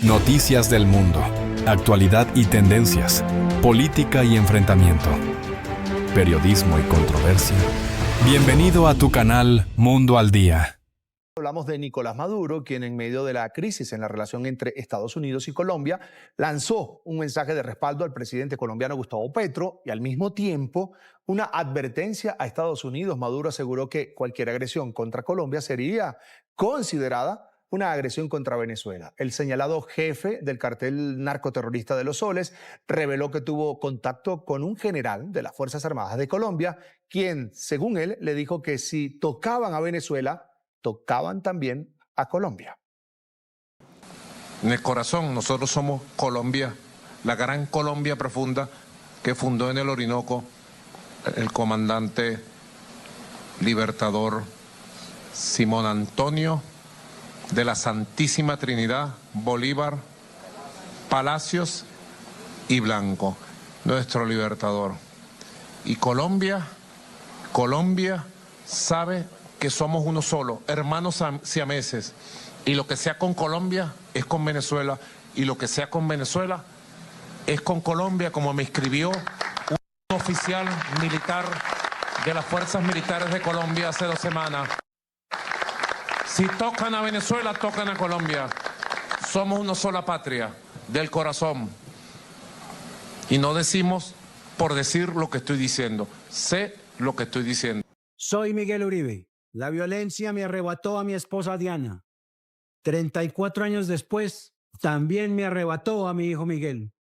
Noticias del mundo, actualidad y tendencias, política y enfrentamiento, periodismo y controversia. Bienvenido a tu canal Mundo al Día. Hablamos de Nicolás Maduro, quien en medio de la crisis en la relación entre Estados Unidos y Colombia lanzó un mensaje de respaldo al presidente colombiano Gustavo Petro y al mismo tiempo una advertencia a Estados Unidos. Maduro aseguró que cualquier agresión contra Colombia sería considerada una agresión contra Venezuela. El señalado jefe del cartel narcoterrorista de los Soles reveló que tuvo contacto con un general de las Fuerzas Armadas de Colombia, quien, según él, le dijo que si tocaban a Venezuela, tocaban también a Colombia. En el corazón, nosotros somos Colombia, la gran Colombia profunda que fundó en el Orinoco el comandante libertador Simón Antonio de la Santísima Trinidad, Bolívar, Palacios y Blanco, nuestro libertador. Y Colombia sabe que somos uno solo, hermanos siameses, y lo que sea con Colombia es con Venezuela, y lo que sea con Venezuela es con Colombia, como me escribió un oficial militar de las Fuerzas Militares de Colombia hace 2 semanas. Si tocan a Venezuela, tocan a Colombia. Somos una sola patria, del corazón. Y no decimos por decir lo que estoy diciendo. Sé lo que estoy diciendo. Soy Miguel Uribe. La violencia me arrebató a mi esposa Diana. 34 años después, también me arrebató a mi hijo Miguel.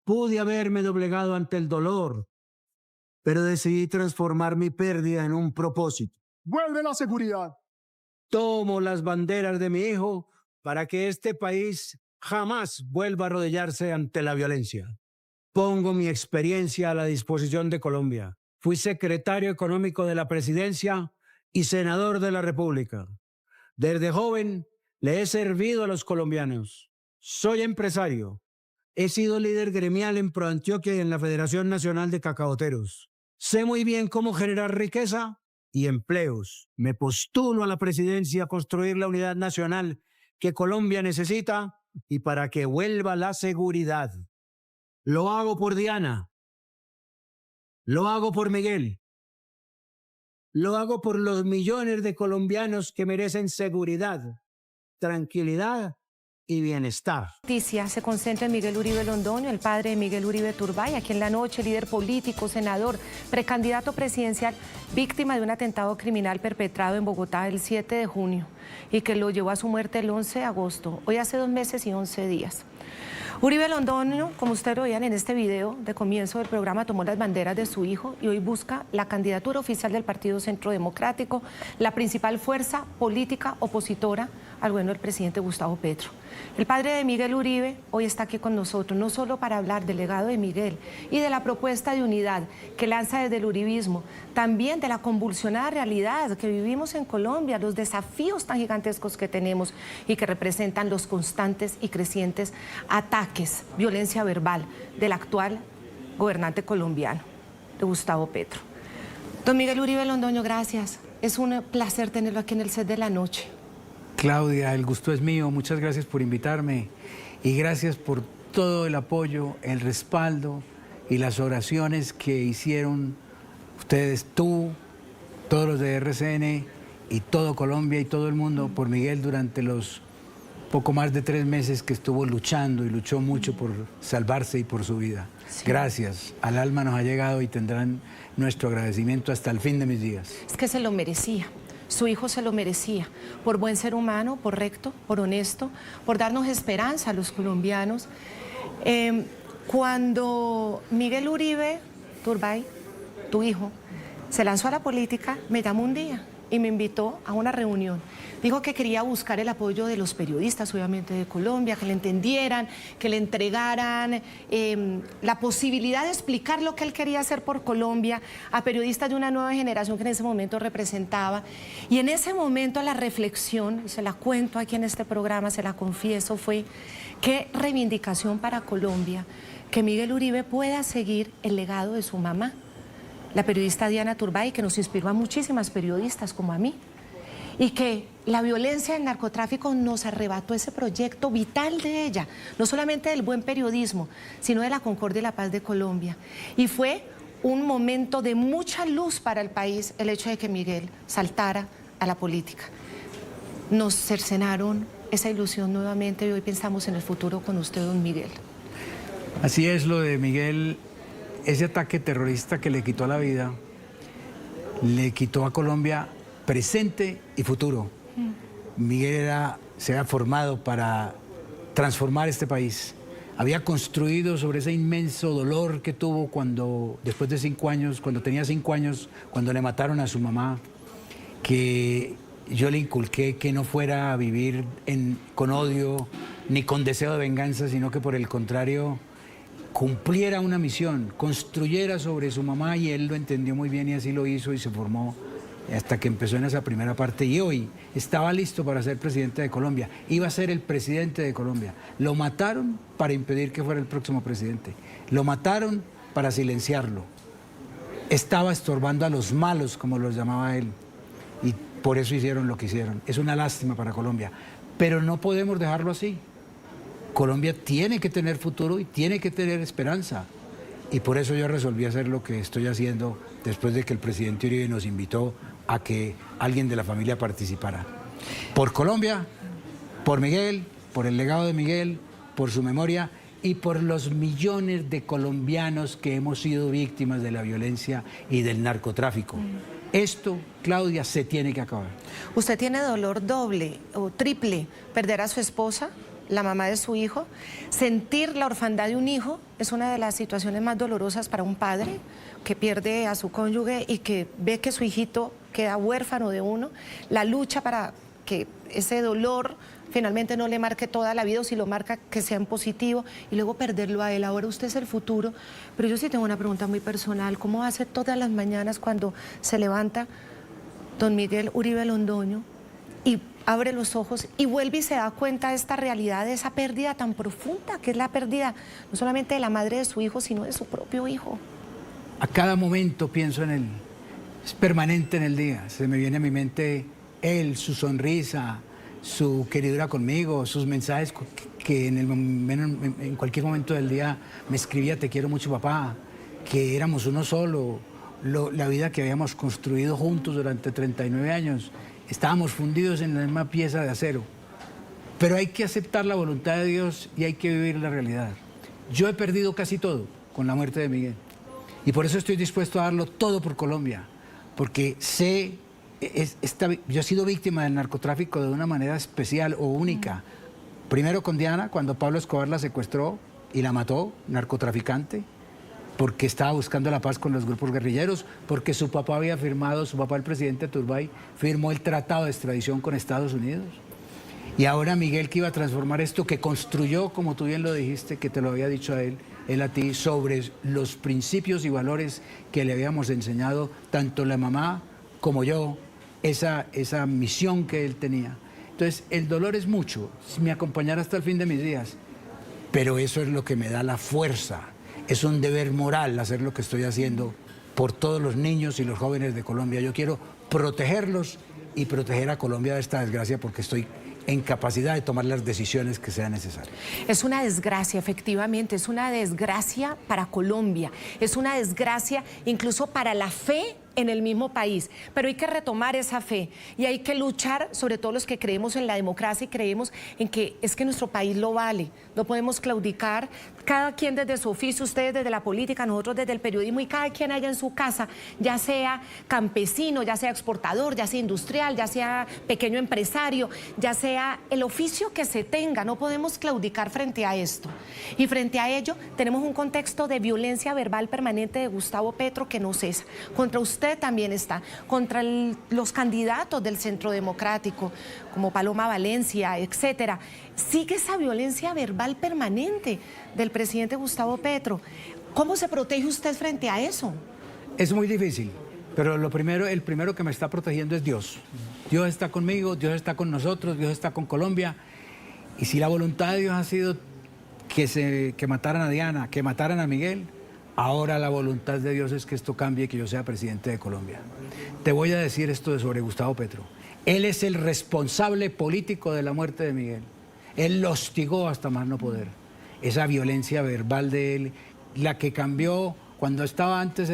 Pude haberme doblegado ante el dolor, pero decidí transformar mi pérdida en un propósito. ¡Vuelve la seguridad! Tomo las banderas de mi hijo para que este país jamás vuelva a arrodillarse ante la violencia. Pongo mi experiencia a la disposición de Colombia. Fui secretario económico de la presidencia y senador de la República. Desde joven le he servido a los colombianos. Soy empresario. He sido líder gremial en ProAntioquia y en la Federación Nacional de Cacaoteros. Sé muy bien cómo generar riqueza y empleos. Me postulo a la presidencia a construir la unidad nacional que Colombia necesita y para que vuelva la seguridad. Lo hago por Diana. Lo hago por Miguel. Lo hago por los millones de colombianos que merecen seguridad, tranquilidad y bienestar. Noticia se concentra en Miguel Uribe Londoño, el padre de Miguel Uribe Turbay, aquí en la noche, líder político, senador, precandidato presidencial, víctima de un atentado criminal perpetrado en Bogotá el 7 de junio y que lo llevó a su muerte el 11 de agosto, hoy hace 2 meses y 11 días. Uribe Londoño, como ustedes lo veían en este video de comienzo del programa, tomó las banderas de su hijo y hoy busca la candidatura oficial del Partido Centro Democrático, la principal fuerza política opositora al gobierno del presidente Gustavo Petro. El padre de Miguel Uribe hoy está aquí con nosotros, no solo para hablar del legado de Miguel y de la propuesta de unidad que lanza desde el uribismo, también de la convulsionada realidad que vivimos en Colombia, los desafíos tan gigantescos que tenemos y que representan los constantes y crecientes ataques, violencia verbal del actual gobernante colombiano, de Gustavo Petro. Don Miguel Uribe Londoño, gracias. Es un placer tenerlo aquí en el set de la noche. Claudia, el gusto es mío. Muchas gracias por invitarme y gracias por todo el apoyo, el respaldo y las oraciones que hicieron ustedes, tú, todos los de RCN y todo Colombia y todo el mundo por Miguel durante los poco más de 3 meses que estuvo luchando y luchó mucho por salvarse y por su vida. Sí. Gracias. Al alma nos ha llegado y tendrán nuestro agradecimiento hasta el fin de mis días. Es que se lo merecía. Su hijo se lo merecía, por buen ser humano, por recto, por honesto, por darnos esperanza a los colombianos. Cuando Miguel Uribe Turbay, tu hijo, se lanzó a la política, me llamó un día y me invitó a una reunión. Dijo que quería buscar el apoyo de los periodistas, obviamente, de Colombia, que le entendieran, que le entregaran la posibilidad de explicar lo que él quería hacer por Colombia a periodistas de una nueva generación que en ese momento representaba. Y en ese momento la reflexión, se la cuento aquí en este programa, se la confieso, fue qué reivindicación para Colombia que Miguel Uribe pueda seguir el legado de su mamá, la periodista Diana Turbay, que nos inspiró a muchísimas periodistas como a mí. y que la violencia del narcotráfico nos arrebató ese proyecto vital de ella, no solamente del buen periodismo, sino de la concordia y la paz de Colombia. Y fue un momento de mucha luz para el país el hecho de que Miguel saltara a la política. Nos cercenaron esa ilusión nuevamente y hoy pensamos en el futuro con usted, don Miguel. Así es lo de Miguel, ese ataque terrorista que le quitó la vida, le quitó a Colombia presente y futuro. Miguel se había formado para transformar este país. Había construido sobre ese inmenso dolor que tuvo después de 5 años, cuando tenía 5 años, cuando le mataron a su mamá, que yo le inculqué que no fuera a vivir con odio ni con deseo de venganza, sino que por el contrario cumpliera una misión, construyera sobre su mamá, y él lo entendió muy bien y así lo hizo y se formó hasta que empezó en esa primera parte, y hoy estaba listo para ser presidente de Colombia, iba a ser el presidente de Colombia. Lo mataron para impedir que fuera el próximo presidente, lo mataron para silenciarlo, estaba estorbando a los malos, como los llamaba él, y por eso hicieron lo que hicieron. Es una lástima para Colombia, pero no podemos dejarlo así. Colombia tiene que tener futuro y tiene que tener esperanza. Y por eso yo resolví hacer lo que estoy haciendo después de que el presidente Uribe nos invitó a que alguien de la familia participara. Por Colombia, por Miguel, por el legado de Miguel, por su memoria y por los millones de colombianos que hemos sido víctimas de la violencia y del narcotráfico. Esto, Claudia, se tiene que acabar. ¿Usted tiene dolor doble o triple? ¿Perder a su esposa, la mamá de su hijo? Sentir la orfandad de un hijo es una de las situaciones más dolorosas para un padre que pierde a su cónyuge y que ve que su hijito queda huérfano de uno. La lucha para que ese dolor finalmente no le marque toda la vida, o si lo marca, que sea en positivo, y luego perderlo a él. Ahora usted es el futuro, pero yo sí tengo una pregunta muy personal. ¿Cómo hace todas las mañanas cuando se levanta don Miguel Uribe Londoño y abre los ojos y vuelve y se da cuenta de esta realidad, de esa pérdida tan profunda que es la pérdida no solamente de la madre de su hijo, sino de su propio hijo? A cada momento pienso en él, es permanente en el día, se me viene a mi mente él, su sonrisa, su queridura conmigo, sus mensajes que en cualquier momento del día me escribía: te quiero mucho, papá, que éramos uno solo, la vida que habíamos construido juntos durante 39 años, estábamos fundidos en la misma pieza de acero. Pero hay que aceptar la voluntad de Dios y hay que vivir la realidad. Yo he perdido casi todo con la muerte de Miguel y por eso estoy dispuesto a darlo todo por Colombia, porque sé... yo he sido víctima del narcotráfico de una manera especial o única. Primero con Diana, cuando Pablo Escobar la secuestró y la mató, narcotraficante, porque estaba buscando la paz con los grupos guerrilleros, porque su papá había firmado, su papá, el presidente Turbay, firmó el tratado de extradición con Estados Unidos. Y ahora Miguel, que iba a transformar esto, que construyó, como tú bien lo dijiste, que te lo había dicho a él a ti, sobre los principios y valores que le habíamos enseñado, tanto la mamá como yo, esa misión que él tenía. Entonces, el dolor es mucho, me acompañará hasta el fin de mis días, pero eso es lo que me da la fuerza. Es un deber moral hacer lo que estoy haciendo por todos los niños y los jóvenes de Colombia. Yo quiero protegerlos y proteger a Colombia de esta desgracia, porque estoy en capacidad de tomar las decisiones que sean necesarias. Es una desgracia, efectivamente, es una desgracia para Colombia, es una desgracia incluso para la fe en el mismo país, pero hay que retomar esa fe y hay que luchar, sobre todo los que creemos en la democracia y creemos en que es que nuestro país lo vale, no podemos claudicar, cada quien desde su oficio, ustedes desde la política, nosotros desde el periodismo, y cada quien allá en su casa, ya sea campesino, ya sea exportador, ya sea industrial, ya sea pequeño empresario, ya sea el oficio que se tenga, no podemos claudicar frente a esto. Y frente a ello tenemos un contexto de violencia verbal permanente de Gustavo Petro que no cesa. Contra usted también está, contra los candidatos del Centro Democrático, como Paloma Valencia, etcétera. Sigue esa violencia verbal permanente del presidente Gustavo Petro. ¿Cómo se protege usted frente a eso? Es muy difícil, pero el primero que me está protegiendo es Dios. Dios está conmigo, Dios está con nosotros, Dios está con Colombia. Y si la voluntad de Dios ha sido que mataran a Diana, que mataran a Miguel, ahora la voluntad de Dios es que esto cambie y que yo sea presidente de Colombia. Te voy a decir esto sobre Gustavo Petro. Él es el responsable político de la muerte de Miguel. Él lo hostigó hasta más no poder. Esa violencia verbal de él, la que cambió cuando estaba antes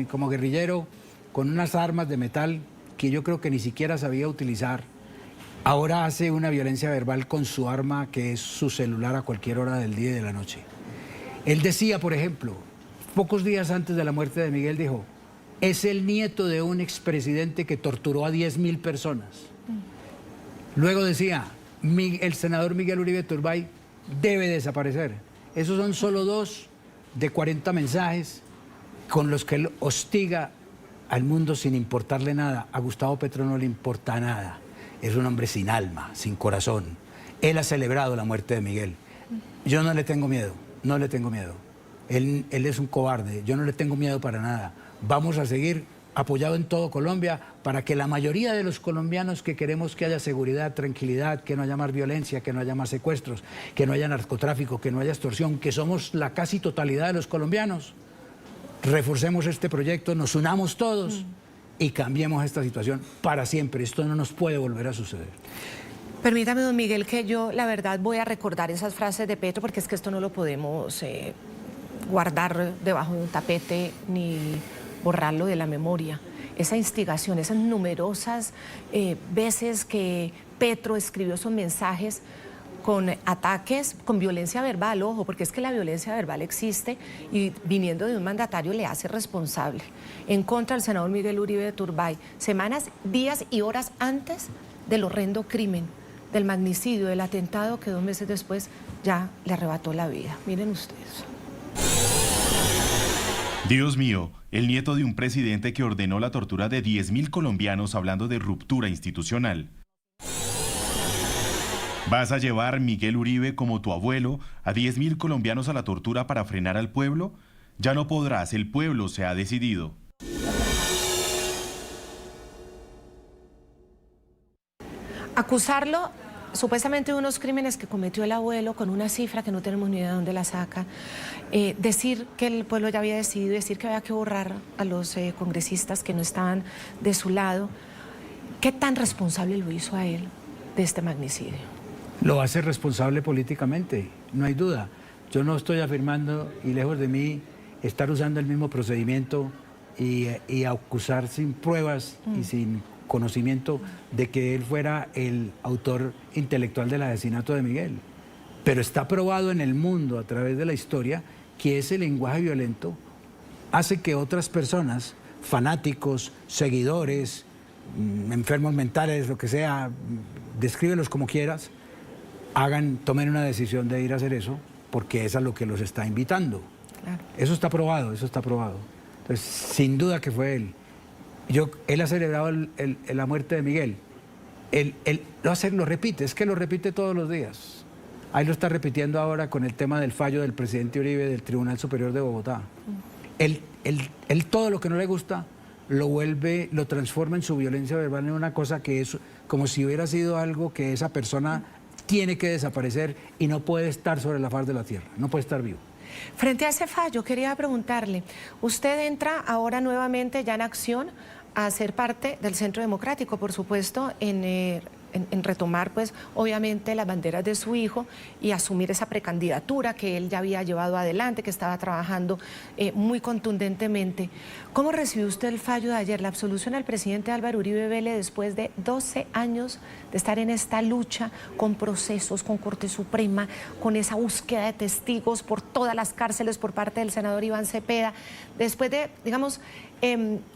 como guerrillero con unas armas de metal que yo creo que ni siquiera sabía utilizar. Ahora hace una violencia verbal con su arma, que es su celular, a cualquier hora del día y de la noche. Él decía, por ejemplo, pocos días antes de la muerte de Miguel, dijo: es el nieto de un expresidente que torturó a 10.000 personas. Luego decía: el senador Miguel Uribe Turbay debe desaparecer. Esos son solo 2 de 40 mensajes con los que él hostiga al mundo sin importarle nada. A Gustavo Petro no le importa nada. Es un hombre sin alma, sin corazón. Él ha celebrado la muerte de Miguel. Yo no le tengo miedo, no le tengo miedo. Él es un cobarde, yo no le tengo miedo para nada. Vamos a seguir apoyado en todo Colombia para que la mayoría de los colombianos que queremos que haya seguridad, tranquilidad, que no haya más violencia, que no haya más secuestros, que no haya narcotráfico, que no haya extorsión, que somos la casi totalidad de los colombianos, reforcemos este proyecto, nos unamos todos y cambiemos esta situación para siempre. Esto no nos puede volver a suceder. Permítame, don Miguel, que yo la verdad voy a recordar esas frases de Petro, porque es que esto no lo podemos guardar debajo de un tapete ni borrarlo de la memoria. Esa instigación, esas numerosas veces que Petro escribió esos mensajes con ataques, con violencia verbal, ojo, porque es que la violencia verbal existe y viniendo de un mandatario le hace responsable, en contra del senador Miguel Uribe Turbay, semanas, días y horas antes del horrendo crimen, del magnicidio, del atentado que 2 meses después ya le arrebató la vida. Miren ustedes. Dios mío, el nieto de un presidente que ordenó la tortura de 10.000 colombianos hablando de ruptura institucional. ¿Vas a llevar, Miguel Uribe, como tu abuelo, a 10.000 colombianos a la tortura para frenar al pueblo? Ya no podrás, el pueblo se ha decidido. Acusarlo supuestamente de unos crímenes que cometió el abuelo con una cifra que no tenemos ni idea de dónde la saca, decir que el pueblo ya había decidido, decir que había que borrar a los congresistas que no estaban de su lado. ¿Qué tan responsable lo hizo a él de este magnicidio? Lo hace responsable políticamente, no hay duda. Yo no estoy afirmando, y lejos de mí, estar usando el mismo procedimiento y acusar sin pruebas y sin conocimiento de que él fuera el autor intelectual del asesinato de Miguel. Pero está probado en el mundo, a través de la historia, que ese lenguaje violento hace que otras personas, fanáticos, seguidores, enfermos mentales, lo que sea, descríbelos como quieras, tomen una decisión de ir a hacer eso, porque es a lo que los está invitando. Claro. Eso está probado, eso está probado. Entonces, sin duda que fue él. Él ha celebrado la muerte de Miguel. Él lo repite, es que lo repite todos los días. Ahí lo está repitiendo ahora con el tema del fallo del presidente Uribe del Tribunal Superior de Bogotá. Él todo lo que no le gusta lo transforma en su violencia verbal en una cosa que es como si hubiera sido algo que esa persona tiene que desaparecer y no puede estar sobre la faz de la tierra, no puede estar vivo. Frente a ese fallo, quería preguntarle, usted entra ahora nuevamente ya en acción a ser parte del Centro Democrático, por supuesto, en retomar, pues, obviamente, las banderas de su hijo y asumir esa precandidatura que él ya había llevado adelante, que estaba trabajando muy contundentemente. ¿Cómo recibió usted el fallo de ayer, la absolución al presidente Álvaro Uribe Vélez después de 12 años de estar en esta lucha con procesos, con Corte Suprema, con esa búsqueda de testigos por todas las cárceles por parte del senador Iván Cepeda, después de, digamos,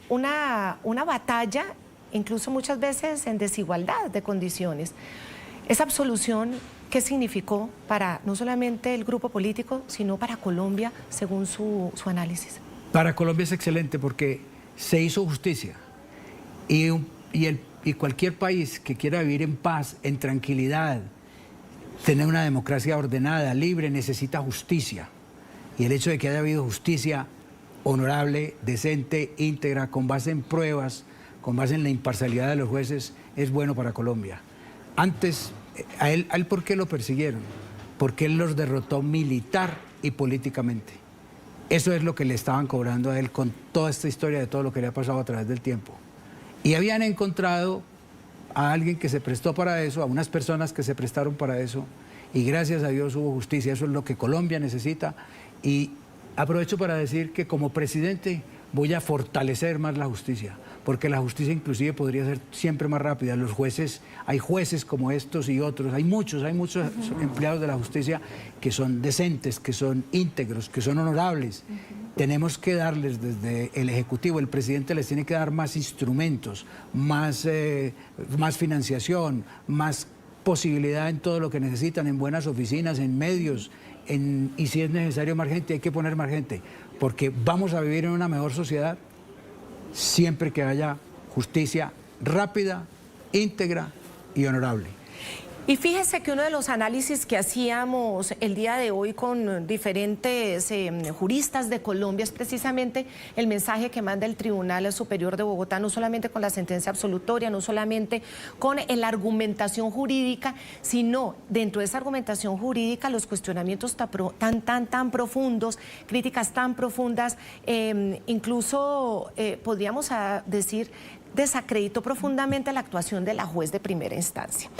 una batalla, incluso muchas veces en desigualdad de condiciones? Esa absolución, ¿qué significó para no solamente el grupo político, sino para Colombia, según su análisis? Para Colombia es excelente porque se hizo justicia y cualquier país que quiera vivir en paz, en tranquilidad, tener una democracia ordenada, libre, necesita justicia. Y el hecho de que haya habido justicia honorable, decente, íntegra, con base en pruebas, con base en la imparcialidad de los jueces, es bueno para Colombia. Antes, a él ¿por qué lo persiguieron? Porque él los derrotó militar y políticamente. Eso es lo que le estaban cobrando a él con toda esta historia de todo lo que le ha pasado a través del tiempo. Y habían encontrado a alguien que se prestó para eso, a unas personas que se prestaron para eso, y gracias a Dios hubo justicia. Eso es lo que Colombia necesita. Y aprovecho para decir que como presidente voy a fortalecer más la justicia, porque la justicia inclusive podría ser siempre más rápida. Los jueces, hay jueces como estos y otros, hay muchos empleados de la justicia que son decentes, que son íntegros, que son honorables. Tenemos que darles desde el Ejecutivo, el presidente les tiene que dar más instrumentos, más financiación, más posibilidad en todo lo que necesitan, en buenas oficinas, en medios, y si es necesario más gente, hay que poner más gente, porque vamos a vivir en una mejor sociedad siempre que haya justicia rápida, íntegra y honorable. Y fíjese que uno de los análisis que hacíamos el día de hoy con diferentes juristas de Colombia es precisamente el mensaje que manda el Tribunal Superior de Bogotá, no solamente con la sentencia absolutoria, no solamente con la argumentación jurídica, sino dentro de esa argumentación jurídica los cuestionamientos tan profundos, críticas tan profundas, incluso podríamos decir desacreditó profundamente la actuación de la juez de primera instancia.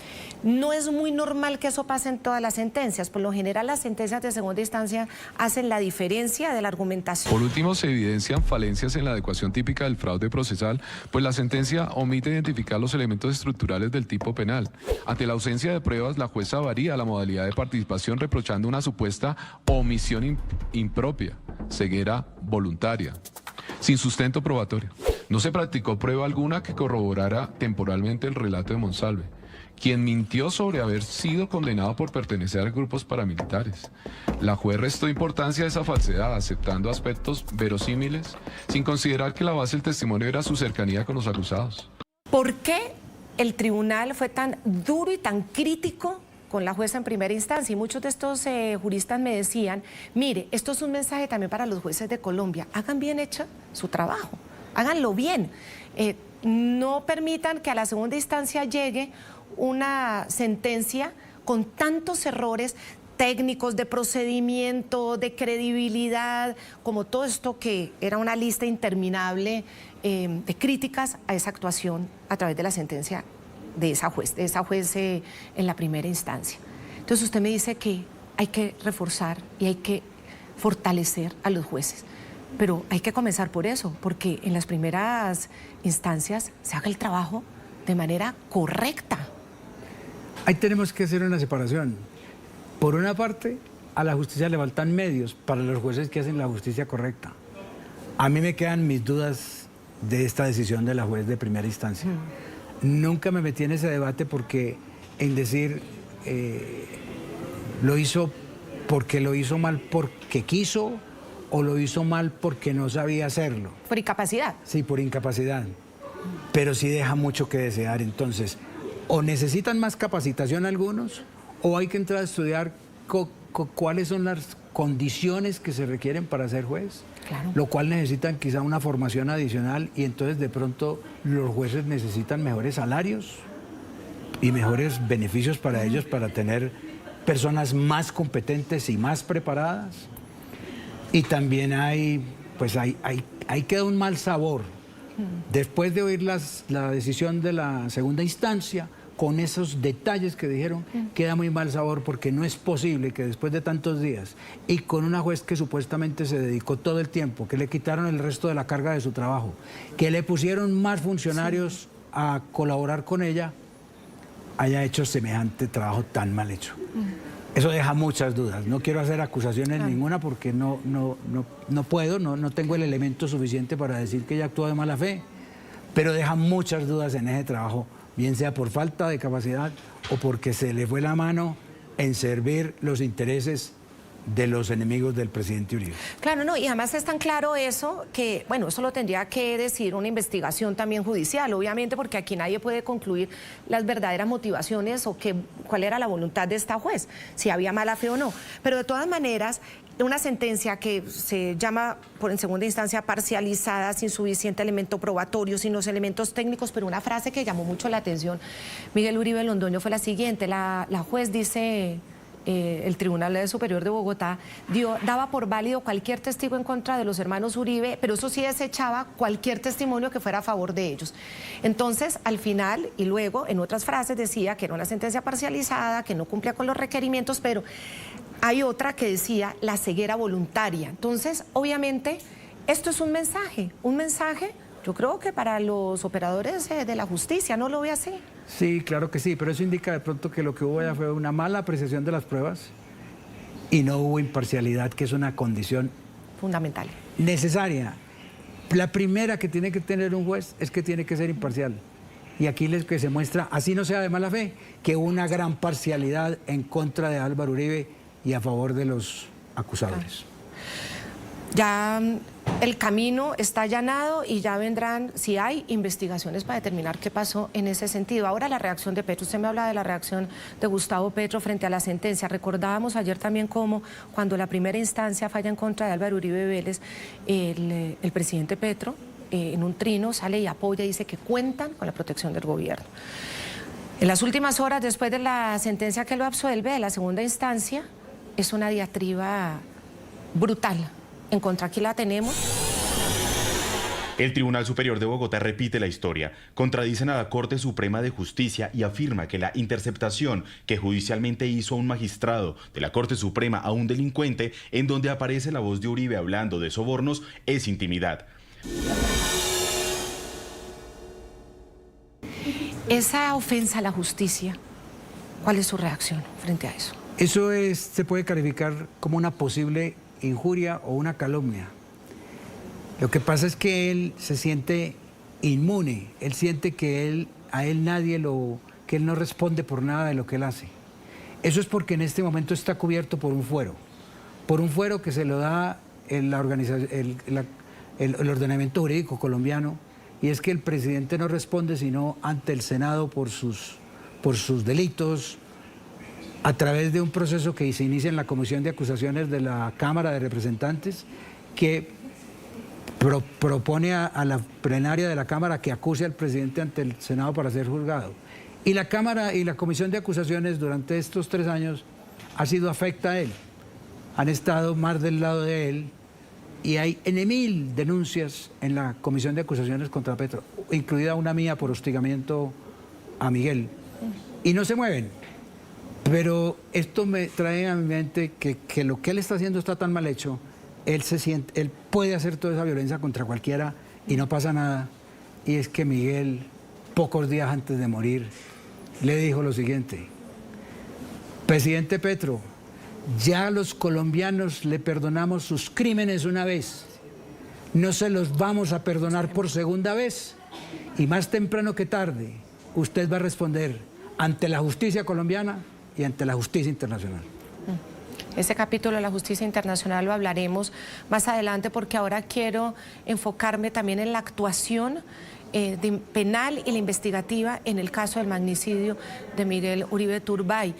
No es muy normal que eso pase en todas las sentencias. Por lo general, las sentencias de segunda instancia hacen la diferencia de la argumentación. Por último, se evidencian falencias en la adecuación típica del fraude procesal, pues la sentencia omite identificar los elementos estructurales del tipo penal. Ante la ausencia de pruebas, la jueza varía la modalidad de participación, reprochando una supuesta omisión impropia, ceguera voluntaria, sin sustento probatorio. No se practicó prueba alguna que corroborara temporalmente el relato de Monsalve, quien mintió sobre haber sido condenado por pertenecer a grupos paramilitares. La juez restó importancia a esa falsedad, aceptando aspectos verosímiles, sin considerar que la base del testimonio era su cercanía con los acusados. ¿Por qué el tribunal fue tan duro y tan crítico con la jueza en primera instancia? Y muchos de estos juristas me decían, mire, esto es un mensaje también para los jueces de Colombia, hagan bien hecho su trabajo, háganlo bien, no permitan que a la segunda instancia llegue una sentencia con tantos errores técnicos, de procedimiento, de credibilidad, como todo esto que era una lista interminable de críticas a esa actuación a través de la sentencia de esa juez en la primera instancia. Entonces usted me dice que hay que reforzar y hay que fortalecer a los jueces, pero hay que comenzar por eso, porque en las primeras instancias se haga el trabajo de manera correcta. Ahí tenemos que hacer una separación. Por una parte, a la justicia le faltan medios para los jueces que hacen la justicia correcta. A mí me quedan mis dudas de esta decisión de la juez de primera instancia. Nunca me metí en ese debate porque en decir lo hizo porque lo hizo mal porque quiso o lo hizo mal porque no sabía hacerlo. Por incapacidad. Sí, por incapacidad. Pero sí deja mucho que desear. Entonces, o necesitan más capacitación algunos o hay que entrar a estudiar cuáles son las condiciones que se requieren para ser juez. Claro. Lo cual necesitan quizá una formación adicional y entonces de pronto los jueces necesitan mejores salarios y mejores beneficios para ellos para tener personas más competentes y más preparadas. Y también hay queda un mal sabor. Después de oír la decisión de la segunda instancia, con esos detalles que dijeron, queda muy mal sabor porque no es posible que después de tantos días y con una juez que supuestamente se dedicó todo el tiempo, que le quitaron el resto de la carga de su trabajo, que le pusieron más funcionarios a colaborar con ella, haya hecho semejante trabajo tan mal hecho. Eso deja muchas dudas. No quiero hacer acusaciones ninguna porque no puedo, no tengo el elemento suficiente para decir que ella actuó de mala fe, pero deja muchas dudas en ese trabajo, bien sea por falta de capacidad o porque se le fue la mano en servir los intereses de los enemigos del presidente Uribe. Claro, no, y además es tan claro eso que, bueno, eso lo tendría que decir una investigación también judicial, obviamente, porque aquí nadie puede concluir las verdaderas motivaciones o cuál era la voluntad de esta juez, si había mala fe o no. Pero de todas maneras, una sentencia que se llama en segunda instancia parcializada, sin suficiente elemento probatorio, sin los elementos técnicos, pero una frase que llamó mucho la atención, Miguel Uribe Londoño, fue la siguiente. La juez dice el Tribunal Superior de Bogotá, daba por válido cualquier testigo en contra de los hermanos Uribe, pero eso sí desechaba cualquier testimonio que fuera a favor de ellos. Entonces, al final, y luego, en otras frases decía que era una sentencia parcializada, que no cumplía con los requerimientos, pero hay otra que decía la ceguera voluntaria. Entonces, obviamente, esto es un mensaje, yo creo que para los operadores de la justicia, ¿no lo ve así? Sí, claro que sí, pero eso indica de pronto que lo que hubo allá fue una mala apreciación de las pruebas y no hubo imparcialidad, que es una condición fundamental, necesaria. La primera que tiene que tener un juez es que tiene que ser imparcial. Y aquí les que se muestra, así no sea de mala fe, que hubo una gran parcialidad en contra de Álvaro Uribe y a favor de los acusadores. Ya el camino está allanado y ya vendrán, si hay investigaciones para determinar qué pasó en ese sentido. Ahora la reacción de Petro, usted me habla de la reacción de Gustavo Petro frente a la sentencia. Recordábamos ayer también cómo cuando la primera instancia falla en contra de Álvaro Uribe Vélez, el presidente Petro en un trino sale y apoya y dice que cuentan con la protección del gobierno. En las últimas horas, después de la sentencia que lo absuelve de la segunda instancia, es una diatriba brutal. En contra, aquí la tenemos. El Tribunal Superior de Bogotá repite la historia, contradicen a la Corte Suprema de Justicia y afirma que la interceptación que judicialmente hizo un magistrado de la Corte Suprema a un delincuente, en donde aparece la voz de Uribe hablando de sobornos, es intimidad. Esa ofensa a la justicia, ¿cuál es su reacción frente a eso? Eso se puede calificar como una posible injuria o una calumnia. Lo que pasa es que él se siente inmune, él siente que a él nadie que él no responde por nada de lo que él hace. Eso es porque en este momento está cubierto por un fuero que se lo da el ordenamiento jurídico colombiano, y es que el presidente no responde sino ante el Senado por sus delitos, a través de un proceso que se inicia en la Comisión de Acusaciones de la Cámara de Representantes, que propone a la plenaria de la Cámara que acuse al presidente ante el Senado para ser juzgado. Y la Cámara y la Comisión de Acusaciones durante estos 3 años ha sido afecta a él. Han estado más del lado de él y hay 1000 denuncias en la Comisión de Acusaciones contra Petro, incluida una mía por hostigamiento a Miguel. Y no se mueven. Pero esto me trae a mi mente que lo que él está haciendo está tan mal hecho, él puede hacer toda esa violencia contra cualquiera y no pasa nada. Y es que Miguel, pocos días antes de morir, le dijo lo siguiente: presidente Petro, ya los colombianos le perdonamos sus crímenes una vez, no se los vamos a perdonar por segunda vez, y más temprano que tarde usted va a responder ante la justicia colombiana y ante la justicia internacional. Ese capítulo de la justicia internacional lo hablaremos más adelante, porque ahora quiero enfocarme también en la actuación penal y la investigativa en el caso del magnicidio de Miguel Uribe Turbay.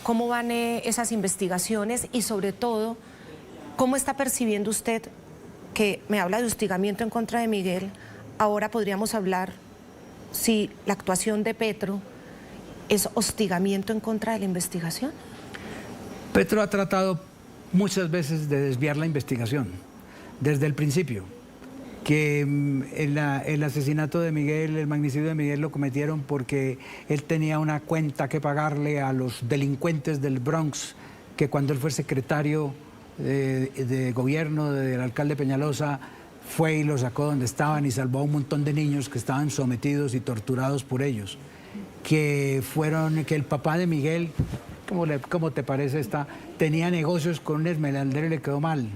¿Cómo van esas investigaciones y sobre todo, cómo está percibiendo usted que me habla de hostigamiento en contra de Miguel? Ahora podríamos hablar si la actuación de Petro es hostigamiento en contra de la investigación. Petro ha tratado muchas veces de desviar la investigación, desde el principio, que el asesinato de Miguel, el magnicidio de Miguel lo cometieron porque él tenía una cuenta que pagarle a los delincuentes del Bronx, que cuando él fue secretario de gobierno del alcalde Peñalosa, fue y lo sacó donde estaban y salvó a un montón de niños que estaban sometidos y torturados por ellos. Que el papá de Miguel, ¿cómo te parece tenía negocios con un esmeraldero y le quedó mal?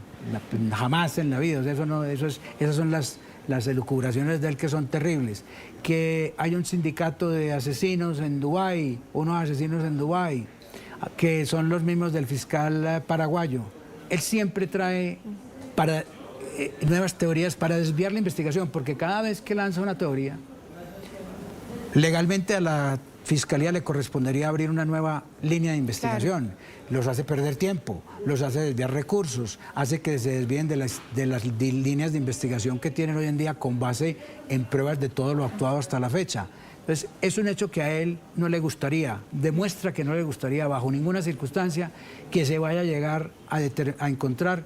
Jamás en la vida. O sea, esas son las elucubraciones de él, que son terribles. Que hay un sindicato de asesinos en Dubái, unos asesinos en Dubái, que son los mismos del fiscal paraguayo. Él siempre trae nuevas teorías para desviar la investigación, porque cada vez que lanza una teoría, legalmente a la Fiscalía le correspondería abrir una nueva línea de investigación. Claro. Los hace perder tiempo, los hace desviar recursos, hace que se desvíen de las líneas de investigación que tienen hoy en día con base en pruebas de todo lo actuado hasta la fecha. Entonces, es un hecho que a él no le gustaría, demuestra que no le gustaría bajo ninguna circunstancia que se vaya a llegar a encontrar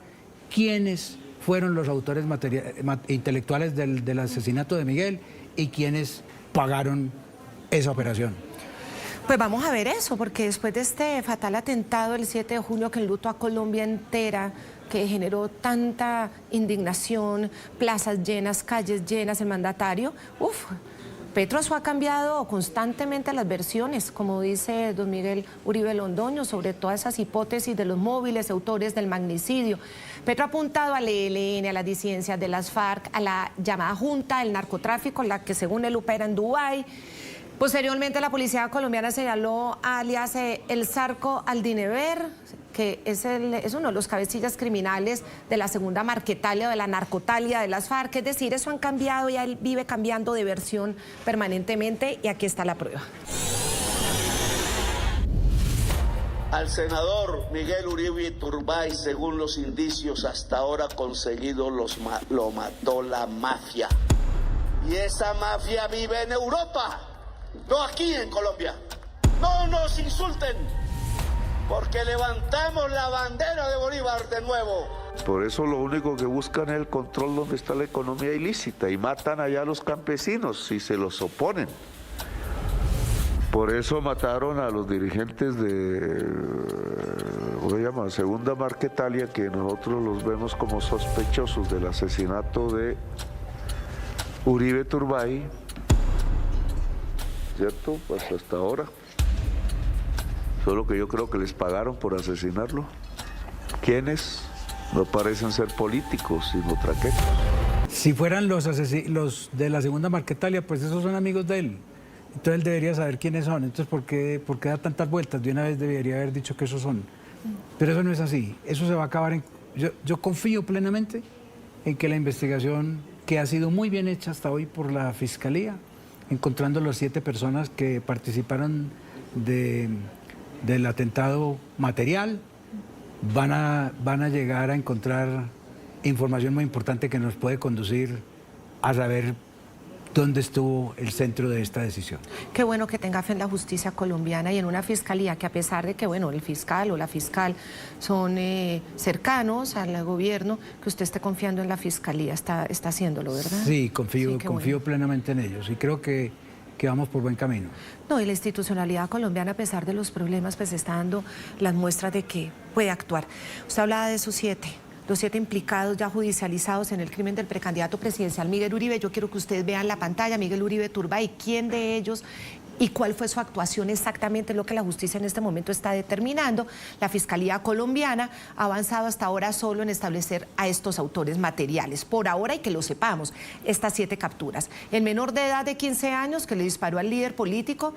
quiénes fueron los autores intelectuales del asesinato de Miguel y quiénes pagaron esa operación. Pues vamos a ver eso, porque después de este fatal atentado el 7 de junio que enlutó a Colombia entera, que generó tanta indignación, plazas llenas, calles llenas, el mandatario, Petro ha cambiado constantemente las versiones, como dice don Miguel Uribe Londoño, sobre todas esas hipótesis de los móviles autores del magnicidio. Petro ha apuntado al ELN, a las disidencias de las FARC, a la llamada Junta del Narcotráfico, la que según él opera en Dubái. Posteriormente, la policía colombiana señaló alias El Zarco Aldinever, que es uno de los cabecillas criminales de la segunda Marquetalia o de la narcotalia de las FARC. Es decir, eso han cambiado y él vive cambiando de versión permanentemente y aquí está la prueba. Al senador Miguel Uribe Turbay, según los indicios hasta ahora conseguidos, lo mató la mafia. Y esa mafia vive en Europa, no aquí en Colombia. No nos insulten, porque levantamos la bandera de Bolívar de nuevo. Por eso lo único que buscan es el control donde está la economía ilícita y matan allá a los campesinos si se los oponen. Por eso mataron a los dirigentes de segunda Marquetalia, que nosotros los vemos como sospechosos del asesinato de Uribe Turbay, ¿cierto? Pues hasta ahora. Solo que yo creo que les pagaron por asesinarlo. ¿Quiénes? No parecen ser políticos, sino traquetos. Si fueran los de la segunda Marquetalia, pues esos son amigos de él. Entonces él debería saber quiénes son. Entonces, ¿por qué da tantas vueltas? De una vez debería haber dicho que esos son. Pero eso no es así. Eso se va a acabar en... Yo confío plenamente en que la investigación, que ha sido muy bien hecha hasta hoy por la Fiscalía, encontrando las 7 personas que participaron del atentado material, van a llegar a encontrar información muy importante que nos puede conducir a saber dónde estuvo el centro de esta decisión. Qué bueno que tenga fe en la justicia colombiana y en una fiscalía que, a pesar de que, bueno, el fiscal o la fiscal son cercanos al gobierno, que usted esté confiando en la fiscalía, está haciéndolo, ¿verdad? Sí, confío plenamente en ellos y creo que vamos por buen camino. No, y la institucionalidad colombiana, a pesar de los problemas, pues está dando las muestras de que puede actuar. Usted hablaba de esos 7. Los 7 implicados ya judicializados en el crimen del precandidato presidencial Miguel Uribe. Yo quiero que ustedes vean la pantalla, Miguel Uribe Turbay, quién de ellos y cuál fue su actuación exactamente, lo que la justicia en este momento está determinando. La Fiscalía colombiana ha avanzado hasta ahora solo en establecer a estos autores materiales. Por ahora, y que lo sepamos, estas 7 capturas. El menor de edad de 15 años que le disparó al líder político,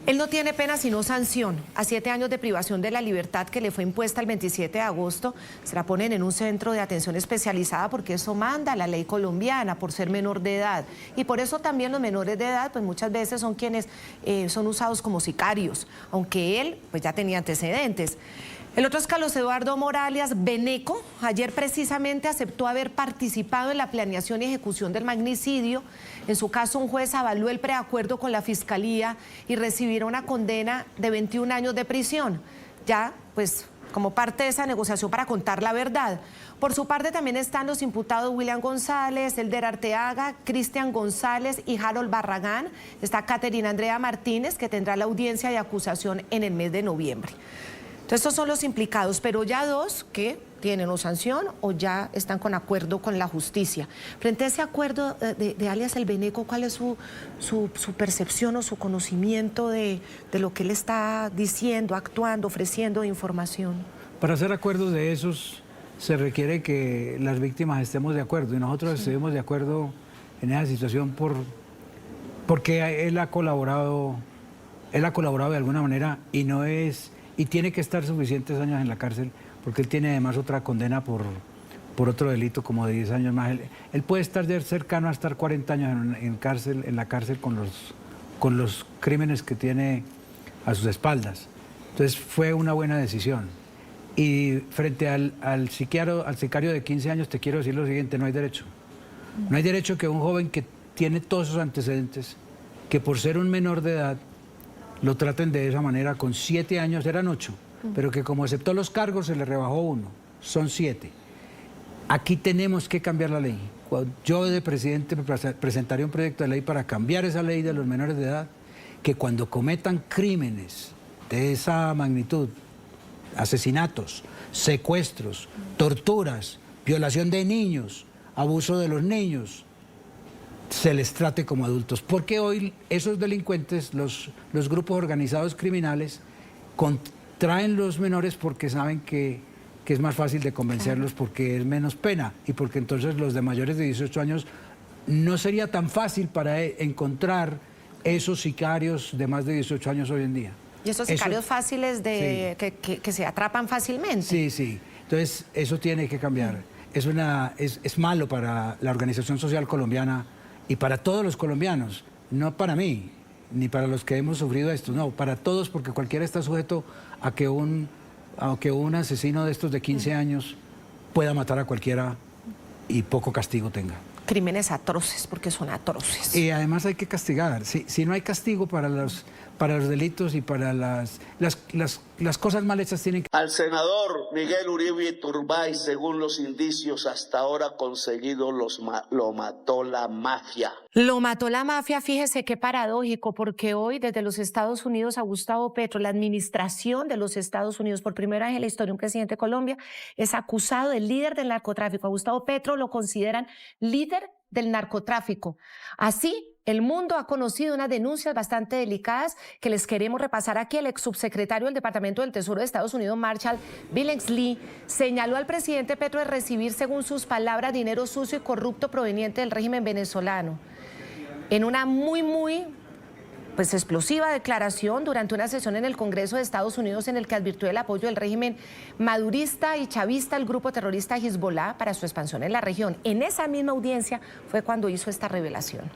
él no tiene pena sino sanción. A 7 años de privación de la libertad que le fue impuesta el 27 de agosto, se la ponen en un centro de atención especializada porque eso manda la ley colombiana por ser menor de edad. Y por eso también los menores de edad pues muchas veces son quienes son usados como sicarios, aunque él pues ya tenía antecedentes. El otro es Carlos Eduardo Morales Beneco. Ayer precisamente aceptó haber participado en la planeación y ejecución del magnicidio. En su caso, un juez avaló el preacuerdo con la Fiscalía y recibirá una condena de 21 años de prisión. Ya, pues, como parte de esa negociación para contar la verdad. Por su parte, también están los imputados William González, Elder Arteaga, Cristian González y Harold Barragán. Está Caterina Andrea Martínez, que tendrá la audiencia de acusación en el mes de noviembre. Entonces, estos son los implicados, pero ya 2 que tienen o sanción o ya están con acuerdo con la justicia. Frente a ese acuerdo de alias El Beneco, ¿cuál es su percepción o su conocimiento de lo que él está diciendo, actuando, ofreciendo de información? Para hacer acuerdos de esos se requiere que las víctimas estemos de acuerdo y nosotros estuvimos de acuerdo en esa situación porque él ha colaborado de alguna manera y tiene que estar suficientes años en la cárcel, porque él tiene además otra condena por otro delito como de 10 años más. Él puede estar cercano a estar 40 años en la cárcel con los crímenes que tiene a sus espaldas. Entonces fue una buena decisión. Y frente al sicario de 15 años te quiero decir lo siguiente: no hay derecho. No hay derecho que un joven que tiene todos esos antecedentes que por ser un menor de edad lo traten de esa manera. Con 7 años, eran 8, pero que como aceptó los cargos se le rebajó 1, son 7. Aquí tenemos que cambiar la ley. Yo de presidente presentaré un proyecto de ley para cambiar esa ley de los menores de edad, que cuando cometan crímenes de esa magnitud, asesinatos, secuestros, torturas, violación de niños, abuso de los niños, se les trate como adultos. Porque hoy esos delincuentes, los grupos organizados criminales, contraen los menores porque saben que es más fácil de convencerlos, porque es menos pena y porque entonces los de mayores de 18 años no sería tan fácil para encontrar esos sicarios de más de 18 años hoy en día. Y esos sicarios fáciles de que se atrapan fácilmente. Sí, sí. Entonces eso tiene que cambiar. Es malo para la organización social colombiana y para todos los colombianos, no para mí, ni para los que hemos sufrido esto, no, para todos, porque cualquiera está sujeto a que un asesino de estos de 15 años pueda matar a cualquiera y poco castigo tenga. Crímenes atroces, porque son atroces. Y además hay que castigar. Si no hay castigo para los delitos y para las cosas mal hechas, tienen que... Al senador Miguel Uribe Turbay, según los indicios hasta ahora conseguidos, lo mató la mafia. Lo mató la mafia, fíjese qué paradójico, porque hoy desde los Estados Unidos a Gustavo Petro, la administración de los Estados Unidos, por primera vez en la historia un presidente de Colombia es acusado de líder del narcotráfico. A Gustavo Petro lo consideran líder del narcotráfico. Así, el mundo ha conocido unas denuncias bastante delicadas que les queremos repasar aquí. El ex subsecretario del Departamento del Tesoro de Estados Unidos, Marshall Billingsley, señaló al presidente Petro de recibir, según sus palabras, dinero sucio y corrupto proveniente del régimen venezolano. En una muy explosiva declaración durante una sesión en el Congreso de Estados Unidos en el que advirtió el apoyo del régimen madurista y chavista al grupo terrorista Hezbollah para su expansión en la región. En esa misma audiencia fue cuando hizo esta revelación.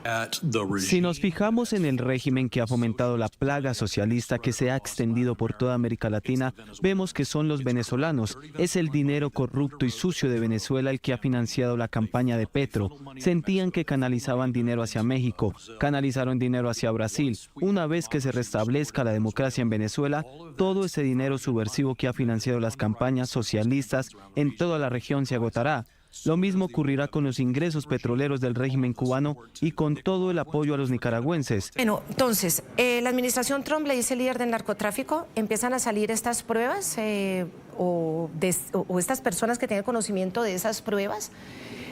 Si nos fijamos en el régimen que ha fomentado la plaga socialista que se ha extendido por toda América Latina, vemos que son los venezolanos. Es el dinero corrupto y sucio de Venezuela el que ha financiado la campaña de Petro. Sentían que canalizaban dinero hacia México, canalizaron dinero hacia Brasil. Una vez que se restablezca la democracia en Venezuela, todo ese dinero subversivo que ha financiado las campañas socialistas en toda la región se agotará. Lo mismo ocurrirá con los ingresos petroleros del régimen cubano y con todo el apoyo a los nicaragüenses. Bueno, entonces, la administración Trump le dice líder del narcotráfico, empiezan a salir estas pruebas o estas personas que tienen conocimiento de esas pruebas.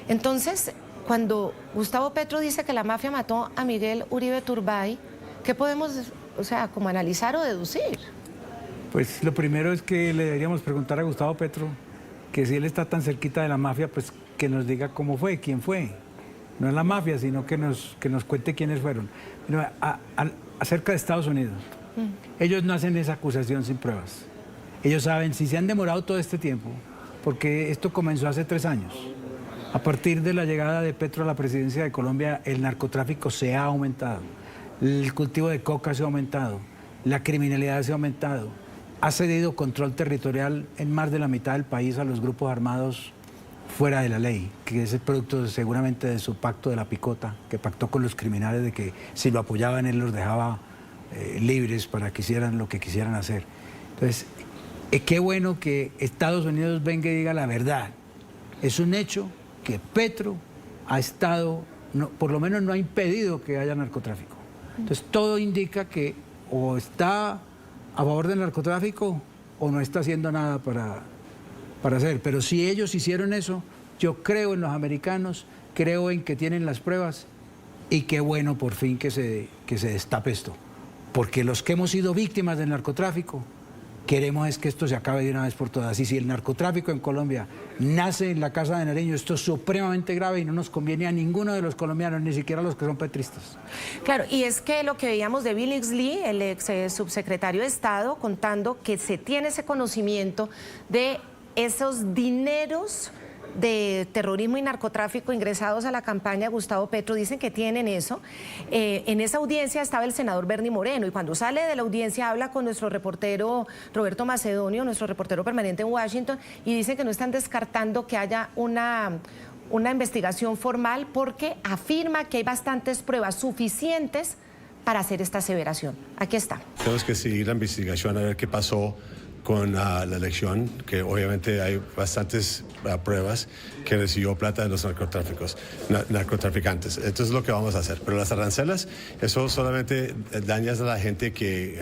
Entonces, cuando Gustavo Petro dice que la mafia mató a Miguel Uribe Turbay, ¿qué podemos, como analizar o deducir? Pues lo primero es que le deberíamos preguntar a Gustavo Petro que si él está tan cerquita de la mafia, pues que nos diga cómo fue, quién fue. No es la mafia, sino que nos cuente quiénes fueron. Pero acerca de Estados Unidos, ellos no hacen esa acusación sin pruebas. Ellos saben, si se han demorado todo este tiempo, porque esto comenzó hace 3 años. A partir de la llegada de Petro a la presidencia de Colombia, el narcotráfico se ha aumentado. El cultivo de coca se ha aumentado, la criminalidad se ha aumentado, ha cedido control territorial en más de la mitad del país a los grupos armados fuera de la ley, que es el producto seguramente de su pacto de la picota, que pactó con los criminales de que si lo apoyaban él los dejaba libres para que hicieran lo que quisieran hacer. Entonces, qué bueno que Estados Unidos venga y diga la verdad. Es un hecho que Petro ha estado, por lo menos no ha impedido que haya narcotráfico. Entonces todo indica que o está a favor del narcotráfico o no está haciendo nada para hacer. Pero si ellos hicieron eso, yo creo en los americanos, creo en que tienen las pruebas y qué bueno por fin que se destape esto. Porque los que hemos sido víctimas del narcotráfico, queremos es que esto se acabe de una vez por todas. Y si el narcotráfico en Colombia nace en la Casa de Nariño, esto es supremamente grave y no nos conviene a ninguno de los colombianos, ni siquiera a los que son petristas. Claro, y es que lo que veíamos de Billingsley, el ex subsecretario de Estado, contando que se tiene ese conocimiento de esos dineros de terrorismo y narcotráfico ingresados a la campaña de Gustavo Petro, dicen que tienen eso. En esa audiencia estaba el senador Bernie Moreno y cuando sale de la audiencia habla con nuestro reportero Roberto Macedonio, nuestro reportero permanente en Washington, y dicen que no están descartando que haya una investigación formal porque afirma que hay bastantes pruebas suficientes para hacer esta aseveración. Aquí está. Tenemos que seguir la investigación a ver qué pasó con la elección, que obviamente hay bastantes pruebas que recibió plata de los narcotraficantes. Entonces es lo que vamos a hacer. Pero las arancelas, eso solamente dañas a la gente del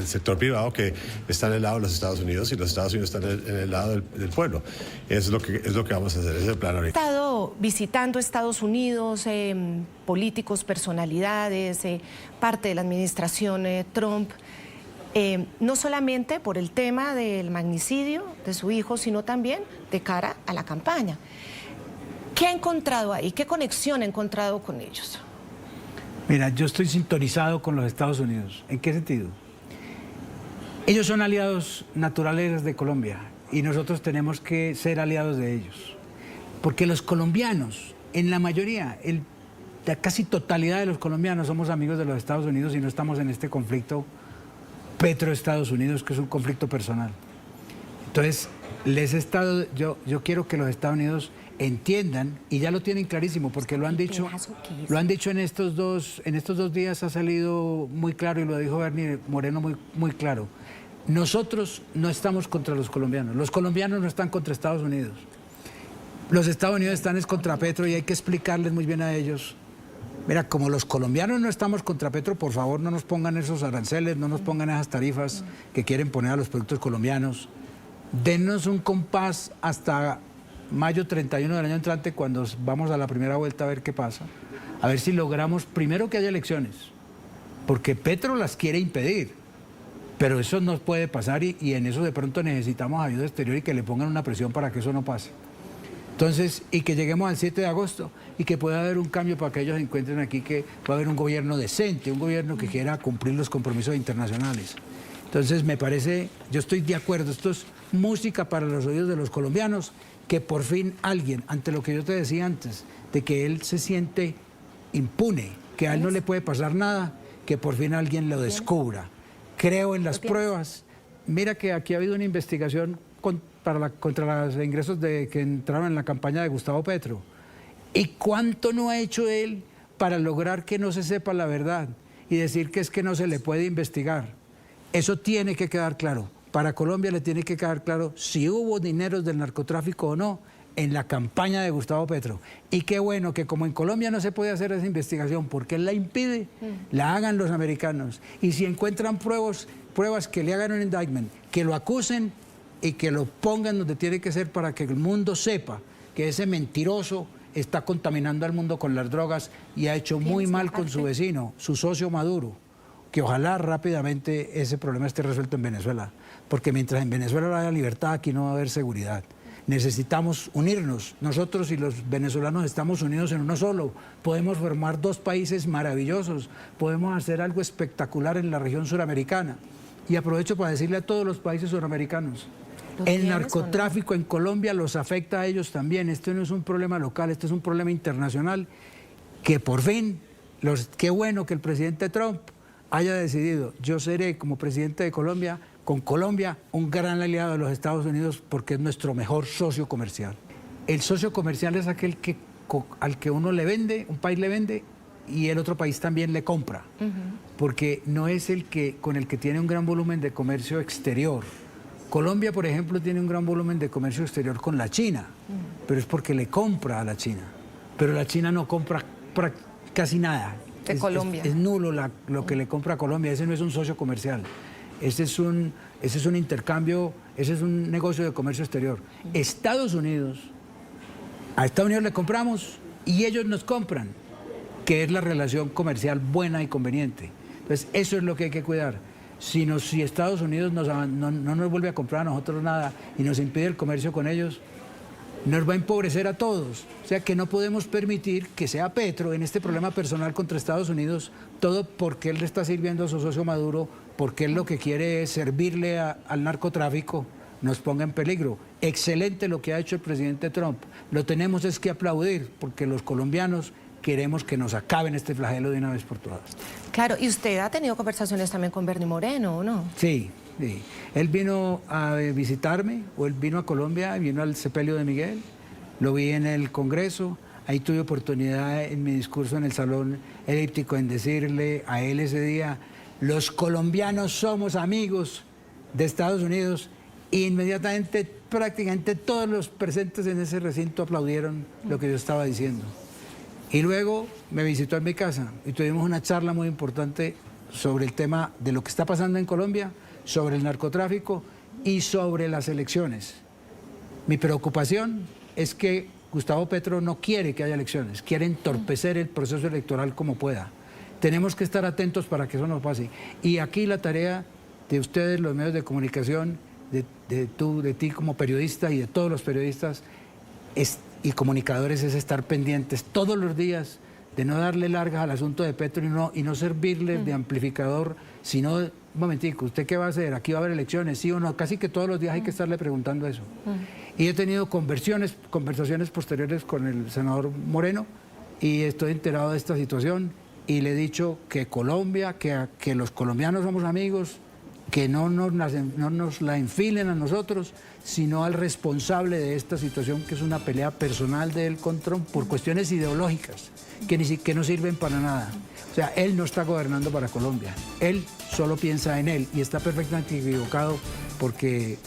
sector privado que está en el lado de los Estados Unidos, y los Estados Unidos están en el lado del pueblo. Eso es lo que vamos a hacer, ese es el plan ahorita. He estado visitando Estados Unidos, políticos, personalidades, parte de la administración Trump. No solamente por el tema del magnicidio de su hijo, sino también de cara a la campaña. ¿Qué ha encontrado ahí? ¿Qué conexión ha encontrado con ellos? Mira, yo estoy sintonizado con los Estados Unidos. ¿En qué sentido? Ellos son aliados naturales de Colombia y nosotros tenemos que ser aliados de ellos. Porque los colombianos, en la mayoría, la casi totalidad de los colombianos somos amigos de los Estados Unidos y no estamos en este conflicto Petro-Estados Unidos, que es un conflicto personal. Entonces, yo quiero que los Estados Unidos entiendan, y ya lo tienen clarísimo, porque lo han dicho en estos dos días, ha salido muy claro, y lo dijo Bernie Moreno muy claro. Nosotros no estamos contra los colombianos no están contra Estados Unidos. Los Estados Unidos están contra Petro, y hay que explicarles muy bien a ellos. Mira, como los colombianos no estamos contra Petro, por favor no nos pongan esos aranceles, no nos pongan esas tarifas que quieren poner a los productos colombianos. Dennos un compás hasta mayo 31 del año entrante, cuando vamos a la primera vuelta a ver qué pasa. A ver si logramos primero que haya elecciones, porque Petro las quiere impedir, pero eso no puede pasar, y en eso de pronto necesitamos ayuda exterior y que le pongan una presión para que eso no pase. Entonces, y que lleguemos al 7 de agosto y que pueda haber un cambio para que ellos encuentren aquí que va a haber un gobierno decente, un gobierno que quiera cumplir los compromisos internacionales. Entonces, me parece, yo estoy de acuerdo, esto es música para los oídos de los colombianos, que por fin alguien, ante lo que yo te decía antes, de que él se siente impune, que a él no le puede pasar nada, que por fin alguien lo descubra. Creo en las pruebas. Mira que aquí ha habido una investigación contra los ingresos que entraron en la campaña de Gustavo Petro. ¿Y cuánto no ha hecho él para lograr que no se sepa la verdad y decir que es que no se le puede investigar? Eso tiene que quedar claro. Para Colombia le tiene que quedar claro si hubo dineros del narcotráfico o no en la campaña de Gustavo Petro. Y qué bueno que, como en Colombia no se puede hacer esa investigación porque él la impide, la hagan los americanos. Y si encuentran pruebas que le hagan un indictment, que lo acusen y que lo pongan donde tiene que ser, para que el mundo sepa que ese mentiroso está contaminando al mundo con las drogas y ha hecho muy mal con su vecino, su socio Maduro. Que ojalá rápidamente ese problema esté resuelto en Venezuela, porque mientras en Venezuela haya libertad, aquí no va a haber seguridad. Necesitamos unirnos. Nosotros y los venezolanos estamos unidos en uno solo. Podemos formar dos países maravillosos. Podemos hacer algo espectacular en la región suramericana. Y aprovecho para decirle a todos los países suramericanos, el narcotráfico en Colombia los afecta a ellos también. Esto no es un problema local, esto es un problema internacional, que por fin, qué bueno que el presidente Trump haya decidido: yo seré, como presidente de Colombia, con Colombia, un gran aliado de los Estados Unidos, porque es nuestro mejor socio comercial. El socio comercial es aquel al que uno le vende, un país le vende, y el otro país también le compra, porque no es con el que tiene un gran volumen de comercio exterior. Colombia, por ejemplo, tiene un gran volumen de comercio exterior con la China, pero es porque le compra a la China. Pero la China no compra casi nada. De Colombia. Es nulo lo que le compra a Colombia. Ese no es un socio comercial. Ese es un intercambio, ese es un negocio de comercio exterior. A Estados Unidos le compramos y ellos nos compran, que es la relación comercial buena y conveniente. Entonces, eso es lo que hay que cuidar. Si Estados Unidos no nos vuelve a comprar a nosotros nada y nos impide el comercio con ellos, nos va a empobrecer a todos. O sea que no podemos permitir que sea Petro, en este problema personal contra Estados Unidos, todo porque él le está sirviendo a su socio Maduro, porque él lo que quiere es servirle al narcotráfico, nos ponga en peligro. Excelente lo que ha hecho el presidente Trump. Lo tenemos es que aplaudir, porque los colombianos queremos que nos acaben este flagelo de una vez por todas. Claro, y usted ha tenido conversaciones también con Bernie Moreno, ¿o no? Sí. Él vino a visitarme, o él vino a Colombia, vino al sepelio de Miguel, lo vi en el Congreso, Ahí tuve oportunidad en mi discurso en el Salón Elíptico en decirle a él ese día, los colombianos somos amigos de Estados Unidos, e inmediatamente prácticamente todos los presentes en ese recinto aplaudieron lo que yo estaba diciendo. Y luego me visitó en mi casa y tuvimos una charla muy importante sobre el tema de lo que está pasando en Colombia, sobre el narcotráfico y sobre las elecciones. Mi preocupación es que Gustavo Petro no quiere que haya elecciones, quiere entorpecer el proceso electoral como pueda. Tenemos que estar atentos para que eso no pase. Y aquí la tarea de ustedes, los medios de comunicación, de ti como periodista y de todos los periodistas y comunicadores, es estar pendientes todos los días de no darle largas al asunto de Petro y no servirles de amplificador, sino, un momentico, ¿usted qué va a hacer? ¿Aquí va a haber elecciones? ¿Sí o no? Casi que todos los días hay que estarle preguntando eso. Y he tenido conversaciones posteriores con el senador Moreno y estoy enterado de esta situación y le he dicho que Colombia, que los colombianos somos amigos, que no nos la enfilen a nosotros, sino al responsable de esta situación, que es una pelea personal de él con Trump por cuestiones ideológicas que no sirven para nada. O sea, él no está gobernando para Colombia, él solo piensa en él y está perfectamente equivocado porque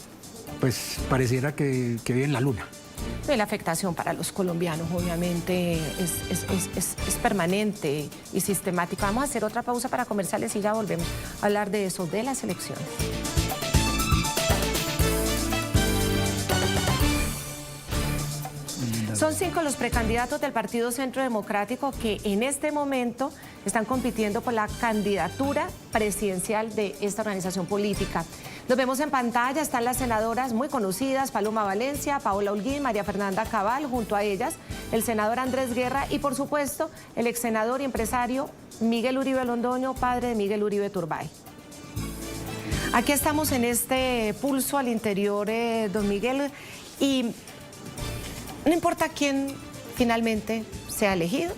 pues pareciera que vive en la luna. Y la afectación para los colombianos obviamente es permanente y sistemática. Vamos a hacer otra pausa para comerciales y ya volvemos a hablar de eso, de las elecciones. Son 5 los precandidatos del Partido Centro Democrático que en este momento están compitiendo por la candidatura presidencial de esta organización política. Los vemos en pantalla, están las senadoras muy conocidas, Paloma Valencia, Paola Holguín, María Fernanda Cabal, junto a ellas el senador Andrés Guerra y por supuesto el ex senador y empresario Miguel Uribe Londoño, padre de Miguel Uribe Turbay. Aquí estamos en este pulso al interior, don Miguel, y no importa quién finalmente sea elegido,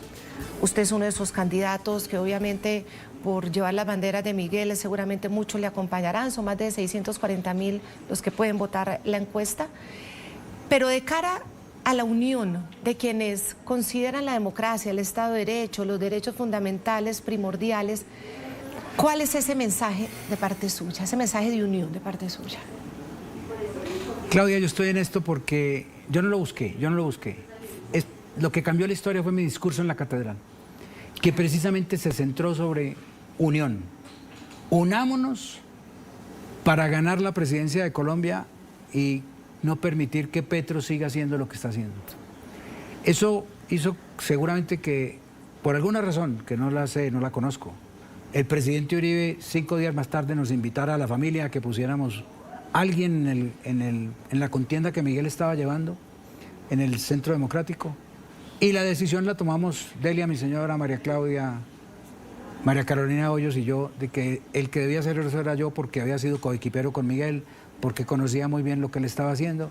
usted es uno de esos candidatos que obviamente por llevar las banderas de Miguel seguramente muchos le acompañarán, son más de 640.000 los que pueden votar la encuesta, pero de cara a la unión de quienes consideran la democracia, el Estado de Derecho, los derechos fundamentales primordiales, ¿cuál es ese mensaje de parte suya, ese mensaje de unión de parte suya? Claudia, yo estoy en esto porque yo no lo busqué. Lo que cambió la historia fue mi discurso en la catedral, que precisamente se centró sobre unión. Unámonos para ganar la presidencia de Colombia y no permitir que Petro siga haciendo lo que está haciendo. Eso hizo seguramente que, por alguna razón, que no la sé, no la conozco, el presidente Uribe 5 días más tarde nos invitara a la familia a que pusiéramos alguien en la contienda que Miguel estaba llevando en el Centro Democrático, y la decisión la tomamos Delia, mi señora, María Claudia, María Carolina Hoyos y yo, de que el que debía hacer eso era yo, porque había sido coequipero con Miguel, porque conocía muy bien lo que él estaba haciendo,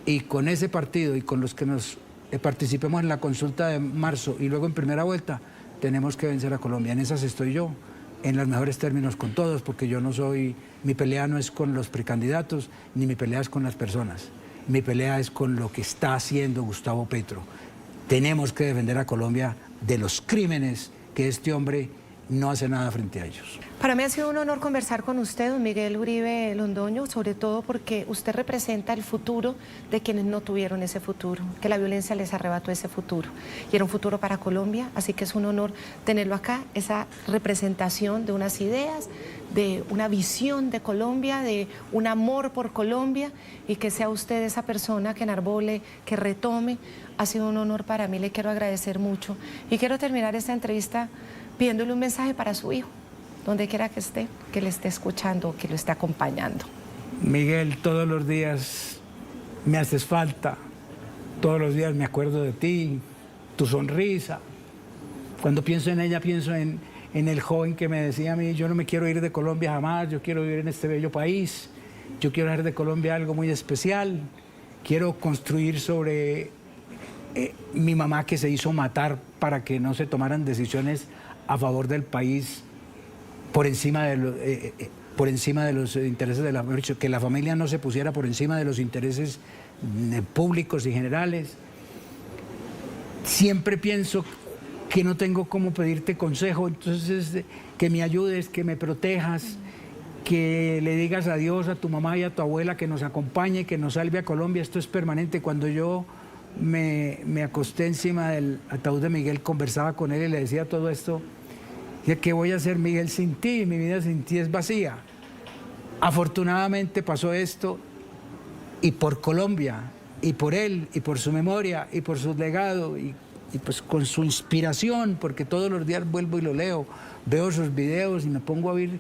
y con ese partido y con los que nos participemos en la consulta de marzo y luego en primera vuelta, tenemos que vencer a Colombia. En esas estoy yo, en los mejores términos con todos, porque yo no soy, mi pelea no es con los precandidatos, ni mi pelea es con las personas. Mi pelea es con lo que está haciendo Gustavo Petro. Tenemos que defender a Colombia de los crímenes que este hombre no hace nada frente a ellos. Para mí ha sido un honor conversar con usted, don Miguel Uribe Londoño, sobre todo porque usted representa el futuro de quienes no tuvieron ese futuro, que la violencia les arrebató ese futuro. Y era un futuro para Colombia, así que es un honor tenerlo acá, esa representación de unas ideas, de una visión de Colombia, de un amor por Colombia, y que sea usted esa persona que enarbole, que retome. Ha sido un honor para mí, le quiero agradecer mucho. Y quiero terminar esta entrevista pidiéndole un mensaje para su hijo, donde quiera que esté, que le esté escuchando, que lo esté acompañando. Miguel, todos los días me haces falta, todos los días me acuerdo de ti, tu sonrisa. Cuando pienso en ella, pienso en el joven que me decía a mí, yo no me quiero ir de Colombia jamás, yo quiero vivir en este bello país, yo quiero hacer de Colombia algo muy especial, quiero construir sobre mi mamá, que se hizo matar para que no se tomaran decisiones a favor del país por encima de los intereses de que la familia no se pusiera por encima de los intereses públicos y generales. siempre pienso que no tengo cómo pedirte consejo, entonces que me ayudes, que me protejas, que le digas adiós a tu mamá y a tu abuela, que nos acompañe, que nos salve a Colombia. Esto es permanente. Cuando yo me acosté encima del ataúd de Miguel, conversaba con él y le decía todo esto. ¿Qué voy a hacer, Miguel, sin ti? Mi vida sin ti es vacía. Afortunadamente pasó esto, y por Colombia, y por él, y por su memoria, y por su legado, y pues con su inspiración, porque todos los días vuelvo y lo leo, veo sus videos y me pongo a ver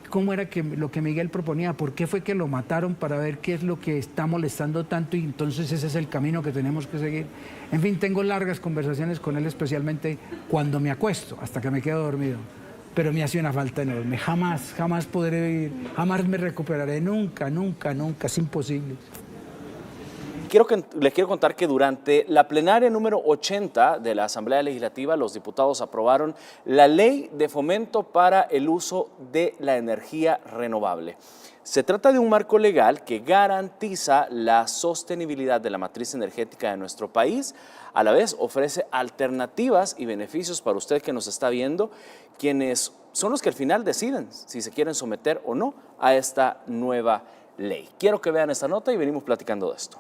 cómo era lo que Miguel proponía, por qué fue que lo mataron, para ver qué es lo que está molestando tanto, y entonces ese es el camino que tenemos que seguir. En fin, tengo largas conversaciones con él, especialmente cuando me acuesto, hasta que me quedo dormido. Pero me hace una falta enorme. Jamás podré vivir, jamás me recuperaré, nunca, es imposible. Les quiero contar que durante la plenaria número 80 de la Asamblea Legislativa, los diputados aprobaron la Ley de Fomento para el Uso de la Energía Renovable. Se trata de un marco legal que garantiza la sostenibilidad de la matriz energética de nuestro país. A la vez ofrece alternativas y beneficios para usted que nos está viendo, quienes son los que al final deciden si se quieren someter o no a esta nueva ley. Quiero que vean esta nota y venimos platicando de esto.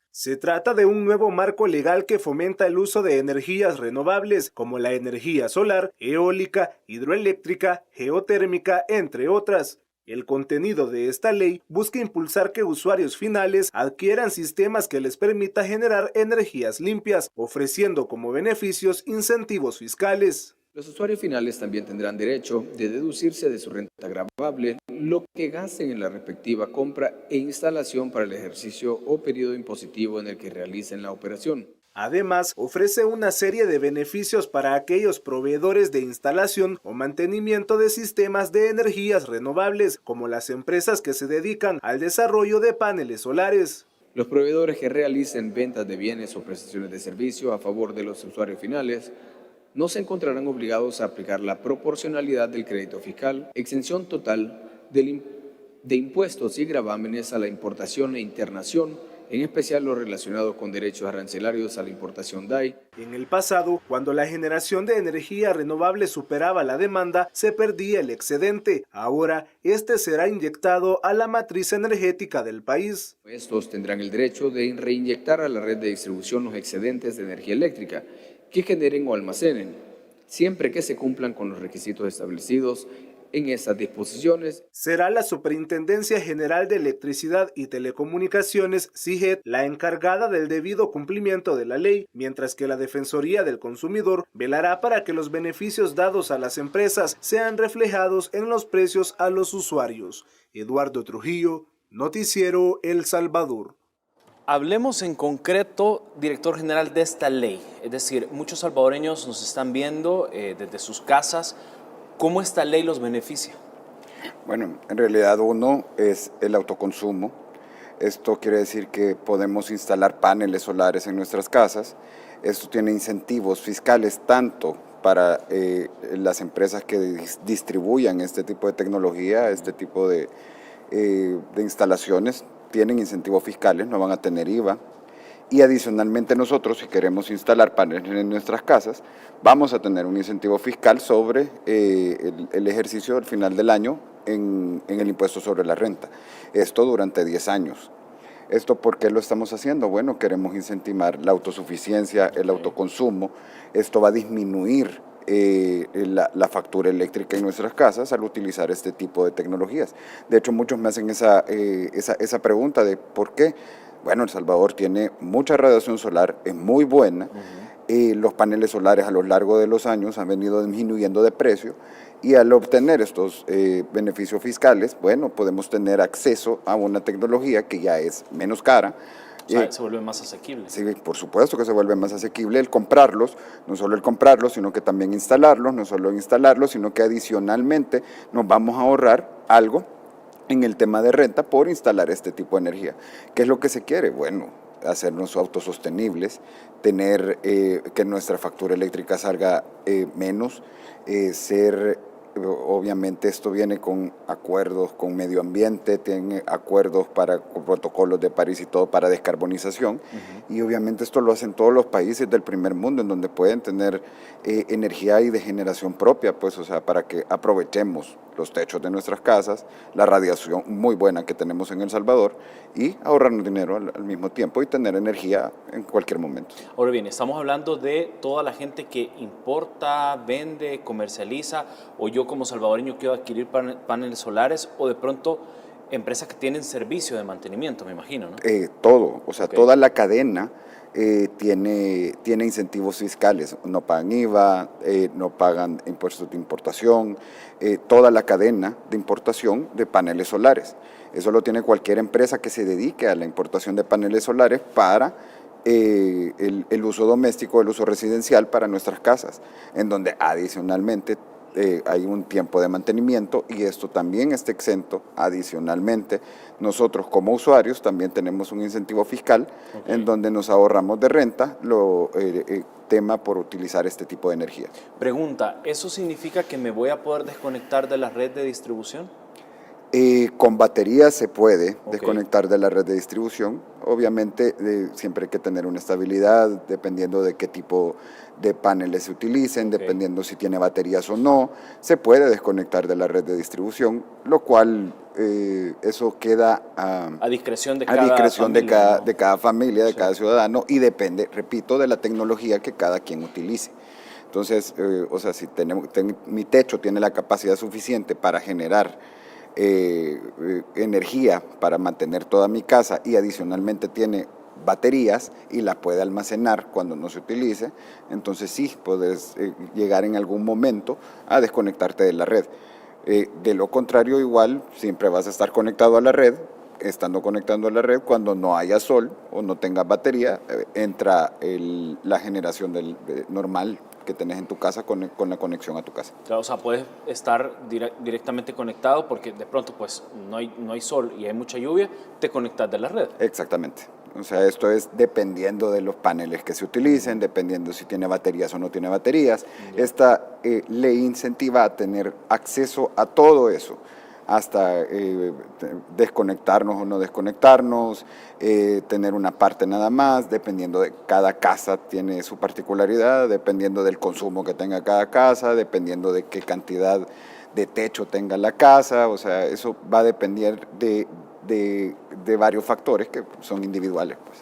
Se trata de un nuevo marco legal que fomenta el uso de energías renovables como la energía solar, eólica, hidroeléctrica, geotérmica, entre otras. El contenido de esta ley busca impulsar que usuarios finales adquieran sistemas que les permita generar energías limpias, ofreciendo como beneficios incentivos fiscales. Los usuarios finales también tendrán derecho de deducirse de su renta gravable lo que gasten en la respectiva compra e instalación para el ejercicio o periodo impositivo en el que realicen la operación. Además, ofrece una serie de beneficios para aquellos proveedores de instalación o mantenimiento de sistemas de energías renovables, como las empresas que se dedican al desarrollo de paneles solares. Los proveedores que realicen ventas de bienes o prestaciones de servicio a favor de los usuarios finales no se encontrarán obligados a aplicar la proporcionalidad del crédito fiscal, exención total de impuestos y gravámenes a la importación e internación, en especial los relacionados con derechos arancelarios a la importación DAI. En el pasado, cuando la generación de energía renovable superaba la demanda, se perdía el excedente. Ahora, este será inyectado a la matriz energética del país. Estos tendrán el derecho de reinyectar a la red de distribución los excedentes de energía eléctrica que generen o almacenen, siempre que se cumplan con los requisitos establecidos en estas disposiciones. Será la Superintendencia General de Electricidad y Telecomunicaciones, SIGET, la encargada del debido cumplimiento de la ley, mientras que la Defensoría del Consumidor velará para que los beneficios dados a las empresas sean reflejados en los precios a los usuarios. Eduardo Trujillo, Noticiero El Salvador. Hablemos en concreto, director general, de esta ley. Es decir, muchos salvadoreños nos están viendo desde sus casas. ¿Cómo esta ley los beneficia? Bueno, en realidad uno es el autoconsumo. Esto quiere decir que podemos instalar paneles solares en nuestras casas. Esto tiene incentivos fiscales tanto para las empresas que distribuyan este tipo de tecnología, este tipo de instalaciones. Tienen incentivos fiscales, no van a tener IVA. Y adicionalmente nosotros, si queremos instalar paneles en nuestras casas, vamos a tener un incentivo fiscal sobre el ejercicio al final del año en el impuesto sobre la renta. Esto durante 10 años. ¿Esto por qué lo estamos haciendo? Bueno, queremos incentivar la autosuficiencia, el autoconsumo. Esto va a disminuir la factura eléctrica en nuestras casas al utilizar este tipo de tecnologías. De hecho, muchos me hacen esa pregunta de ¿por qué? Bueno, El Salvador tiene mucha radiación solar, es muy buena, los paneles solares a lo largo de los años han venido disminuyendo de precio y al obtener estos beneficios fiscales, bueno, podemos tener acceso a una tecnología que ya es menos cara. O sea, se vuelve más asequible. Sí, por supuesto que se vuelve más asequible el comprarlos, no solo el comprarlos, sino que también instalarlos, no solo instalarlos, sino que adicionalmente nos vamos a ahorrar algo en el tema de renta por instalar este tipo de energía. ¿Qué es lo que se quiere? Bueno, hacernos autosostenibles, tener que nuestra factura eléctrica salga menos, ser obviamente esto viene con acuerdos con medio ambiente, tiene acuerdos con protocolos de París y todo para descarbonización, y obviamente esto lo hacen todos los países del primer mundo, en donde pueden tener energía y de generación propia, pues, o sea, para que aprovechemos los techos de nuestras casas, la radiación muy buena que tenemos en El Salvador, y ahorrarnos dinero al mismo tiempo y tener energía en cualquier momento. Ahora bien, estamos hablando de toda la gente que importa, vende, comercializa, o yo como salvadoreño quiero adquirir paneles solares, o de pronto empresas que tienen servicio de mantenimiento, me imagino, ¿no? Todo, o sea, toda la cadena tiene incentivos fiscales, no pagan IVA, no pagan impuestos de importación, toda la cadena de importación de paneles solares. Eso lo tiene cualquier empresa que se dedique a la importación de paneles solares para el uso doméstico, el uso residencial para nuestras casas, en donde adicionalmente hay un tiempo de mantenimiento, y esto también está exento. Adicionalmente, nosotros como usuarios también tenemos un incentivo fiscal en donde nos ahorramos de renta tema por utilizar este tipo de energía. Pregunta, ¿eso significa que me voy a poder desconectar de la red de distribución? Con baterías se puede desconectar de la red de distribución. Obviamente siempre hay que tener una estabilidad, dependiendo de qué tipo de paneles se utilicen, dependiendo si tiene baterías o no. Se puede desconectar de la red de distribución, lo cual eso queda a discreción de cada familia, de cada ciudadano, y depende, repito, de la tecnología que cada quien utilice. Entonces, o sea, si mi techo tiene la capacidad suficiente para generar energía para mantener toda mi casa, y adicionalmente tiene baterías y la puede almacenar cuando no se utilice, entonces sí, puedes llegar en algún momento a desconectarte de la red. De lo contrario, igual siempre vas a estar conectado a la red. Estando conectando a la red, cuando no haya sol o no tengas batería, entra la generación normal que tenés en tu casa con la conexión a tu casa. Claro, o sea, puedes estar directamente conectado porque de pronto pues no hay sol y hay mucha lluvia, te conectas de la red. Exactamente. O sea, esto es dependiendo de los paneles que se utilicen, dependiendo si tiene baterías o no tiene baterías. Esta ley incentiva a tener acceso a todo eso, hasta desconectarnos o no desconectarnos, tener una parte nada más, dependiendo de cada casa tiene su particularidad, dependiendo del consumo que tenga cada casa, dependiendo de qué cantidad de techo tenga la casa. O sea, eso va a depender de varios factores que son individuales, pues.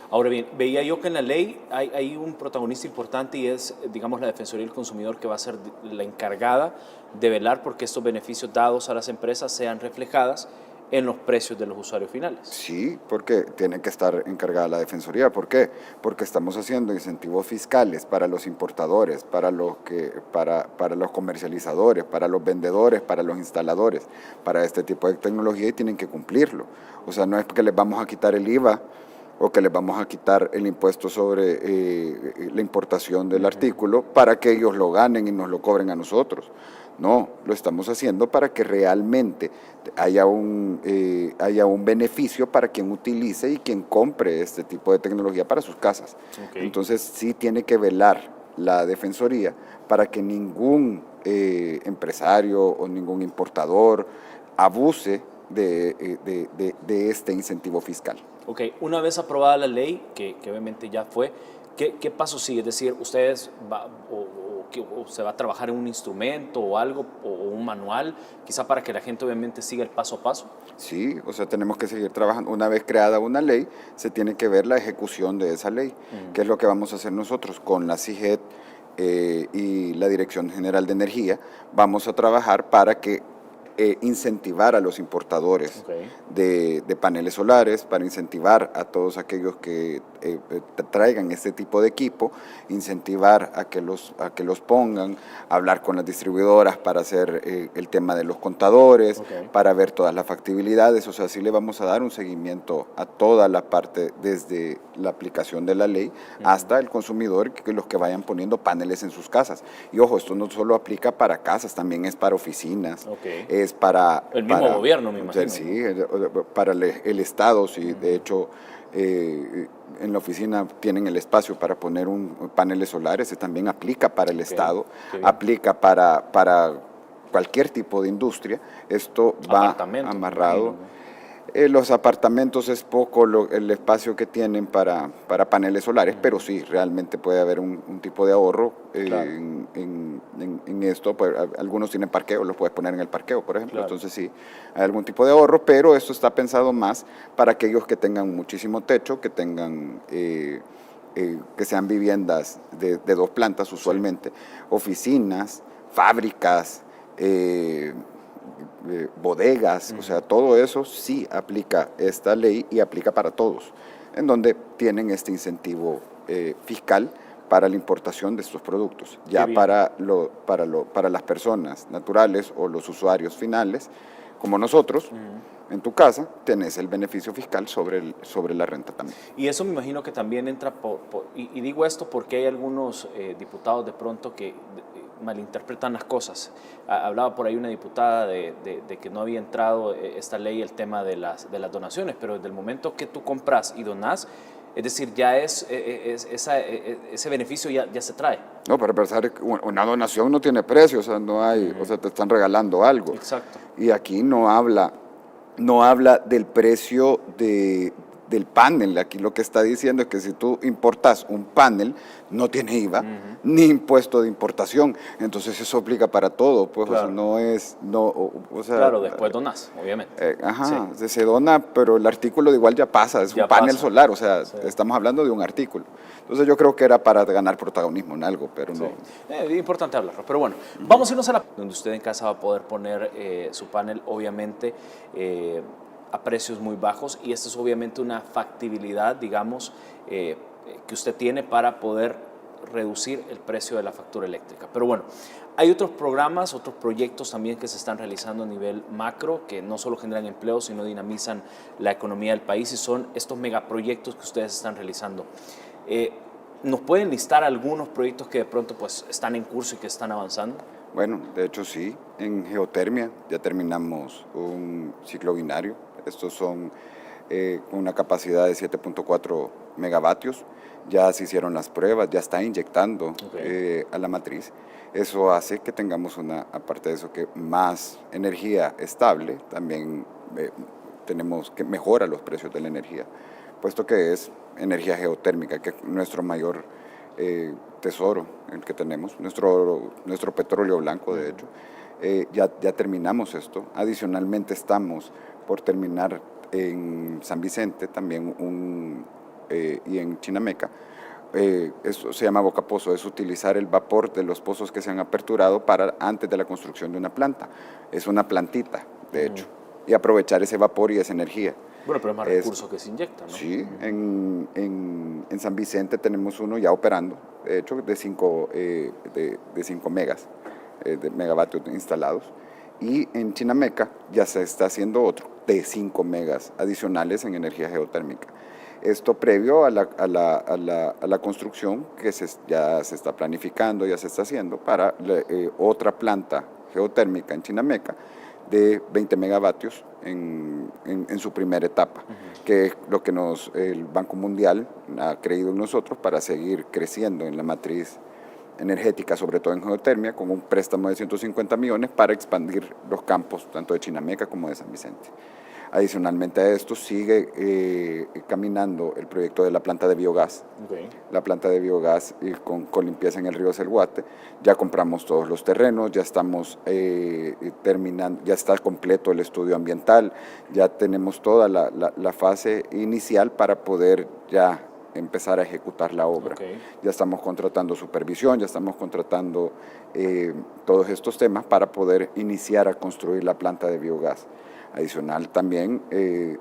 Ahora bien, veía yo que en la ley hay un protagonista importante, y es, digamos, la Defensoría del Consumidor, que va a ser la encargada de velar porque estos beneficios dados a las empresas sean reflejadas en los precios de los usuarios finales. Sí, porque tiene que estar encargada la Defensoría. ¿Por qué? Porque estamos haciendo incentivos fiscales para los importadores, para los comercializadores, para los vendedores, para los instaladores, para este tipo de tecnología, y tienen que cumplirlo. O sea, no es que les vamos a quitar el IVA o que les vamos a quitar el impuesto sobre la importación del artículo para que ellos lo ganen y nos lo cobren a nosotros. No, lo estamos haciendo para que realmente haya un beneficio para quien utilice y quien compre este tipo de tecnología para sus casas. Entonces sí tiene que velar la Defensoría para que ningún empresario o ningún importador abuse de este incentivo fiscal. Ok, una vez aprobada la ley, que obviamente ya fue, ¿qué paso sigue? Es decir, ¿ustedes o se va a trabajar en un instrumento o algo, o un manual, quizá para que la gente obviamente siga el paso a paso? Sí, o sea, tenemos que seguir trabajando. Una vez creada una ley, se tiene que ver la ejecución de esa ley, que es lo que vamos a hacer nosotros con la CIGED y la Dirección General de Energía. Vamos a trabajar para que incentivar a los importadores de paneles solares, para incentivar a todos aquellos que traigan este tipo de equipo, incentivar a que los pongan, hablar con las distribuidoras para hacer el tema de los contadores, para ver todas las factibilidades. O sea, sí le vamos a dar un seguimiento a toda la parte, desde la aplicación de la ley hasta el consumidor, que los que vayan poniendo paneles en sus casas. Y ojo, esto no solo aplica para casas, también es para oficinas, es para el mismo gobierno, me imagino. Sí, para el Estado, sí. De hecho, en la oficina tienen el espacio para poner paneles solares. También aplica para el Estado, aplica para cualquier tipo de industria, esto va amarrado. Los apartamentos es poco el espacio que tienen para paneles solares, pero sí, realmente puede haber un tipo de ahorro en esto. Pues, algunos tienen parqueo, los puedes poner en el parqueo, por ejemplo, entonces sí, hay algún tipo de ahorro, pero esto está pensado más para aquellos que tengan muchísimo techo, que tengan... que sean viviendas de 2 plantas usualmente, oficinas, fábricas, bodegas, o sea, todo eso sí aplica esta ley y aplica para todos, en donde tienen este incentivo fiscal para la importación de estos productos. Ya para las personas naturales o los usuarios finales, como nosotros, en tu casa, tenés el beneficio fiscal sobre la renta también. Y eso me imagino que también entra, y digo esto porque hay algunos diputados de pronto que malinterpretan las cosas. Hablaba por ahí una diputada de que no había entrado esta ley el tema de las donaciones, pero desde el momento que tú compras y donás, es decir, ya ese beneficio ya se trae. No, para empezar, una donación no tiene precio, o sea, no hay, o sea, te están regalando algo. Exacto. Y aquí no habla del precio del panel. Aquí lo que está diciendo es que si tú importas un panel, no tiene IVA, ni impuesto de importación. Entonces eso aplica para todo, pues, claro. O sea, no es... o sea, claro, después donas, obviamente. Sí. Se dona, pero el artículo igual ya pasa, es un panel solar, o sea, estamos hablando de un artículo. Entonces yo creo que era para ganar protagonismo en algo, pero no... Es importante hablarlo, pero bueno, vamos a irnos a donde usted en casa va a poder poner su panel, obviamente, a precios muy bajos, y esta es obviamente una factibilidad, digamos, que usted tiene para poder reducir el precio de la factura eléctrica. Pero bueno, hay otros programas, otros proyectos también que se están realizando a nivel macro, que no solo generan empleo, sino dinamizan la economía del país, y son estos megaproyectos que ustedes están realizando. ¿Nos pueden listar algunos proyectos que de pronto pues están en curso y que están avanzando? Bueno, de hecho sí, en geotermia ya terminamos un ciclo binario. Estos son con una capacidad de 7.4 megavatios. Ya se hicieron las pruebas, ya está inyectando a la matriz. Eso hace que tengamos aparte de eso, que más energía estable, también tenemos que mejora los precios de la energía, puesto que es energía geotérmica, que es nuestro mayor tesoro el que tenemos, nuestro petróleo blanco, de hecho. Ya terminamos esto. Adicionalmente estamos por terminar en San Vicente también y en Chinameca. Eso se llama bocapozo, es utilizar el vapor de los pozos que se han aperturado antes de la construcción de una planta. Es una plantita, de hecho, y aprovechar ese vapor y esa energía. Bueno, pero es más recursos que se inyectan, ¿no? Sí, en San Vicente tenemos uno ya operando, de hecho, de 5 megas, de megavatios instalados, y en Chinameca ya se está haciendo otro de 5 megas adicionales en energía geotérmica. Esto previo a la construcción que ya se está planificando, ya se está haciendo para otra planta geotérmica en Chinameca de 20 megavatios en su primera etapa, que es lo que el Banco Mundial ha creído en nosotros para seguir creciendo en la matriz energética, sobre todo en geotermia, con un préstamo de 150 millones para expandir los campos tanto de Chinameca como de San Vicente. Adicionalmente a esto sigue caminando el proyecto de la planta de biogás. La planta de biogás con limpieza en el río Selguate. Ya compramos todos los terrenos, ya estamos terminando, ya está completo el estudio ambiental, ya tenemos toda la fase inicial para poder ya empezar a ejecutar la obra. Ya estamos contratando supervisión, ya estamos contratando todos estos temas para poder iniciar a construir la planta de biogás. Adicional también, en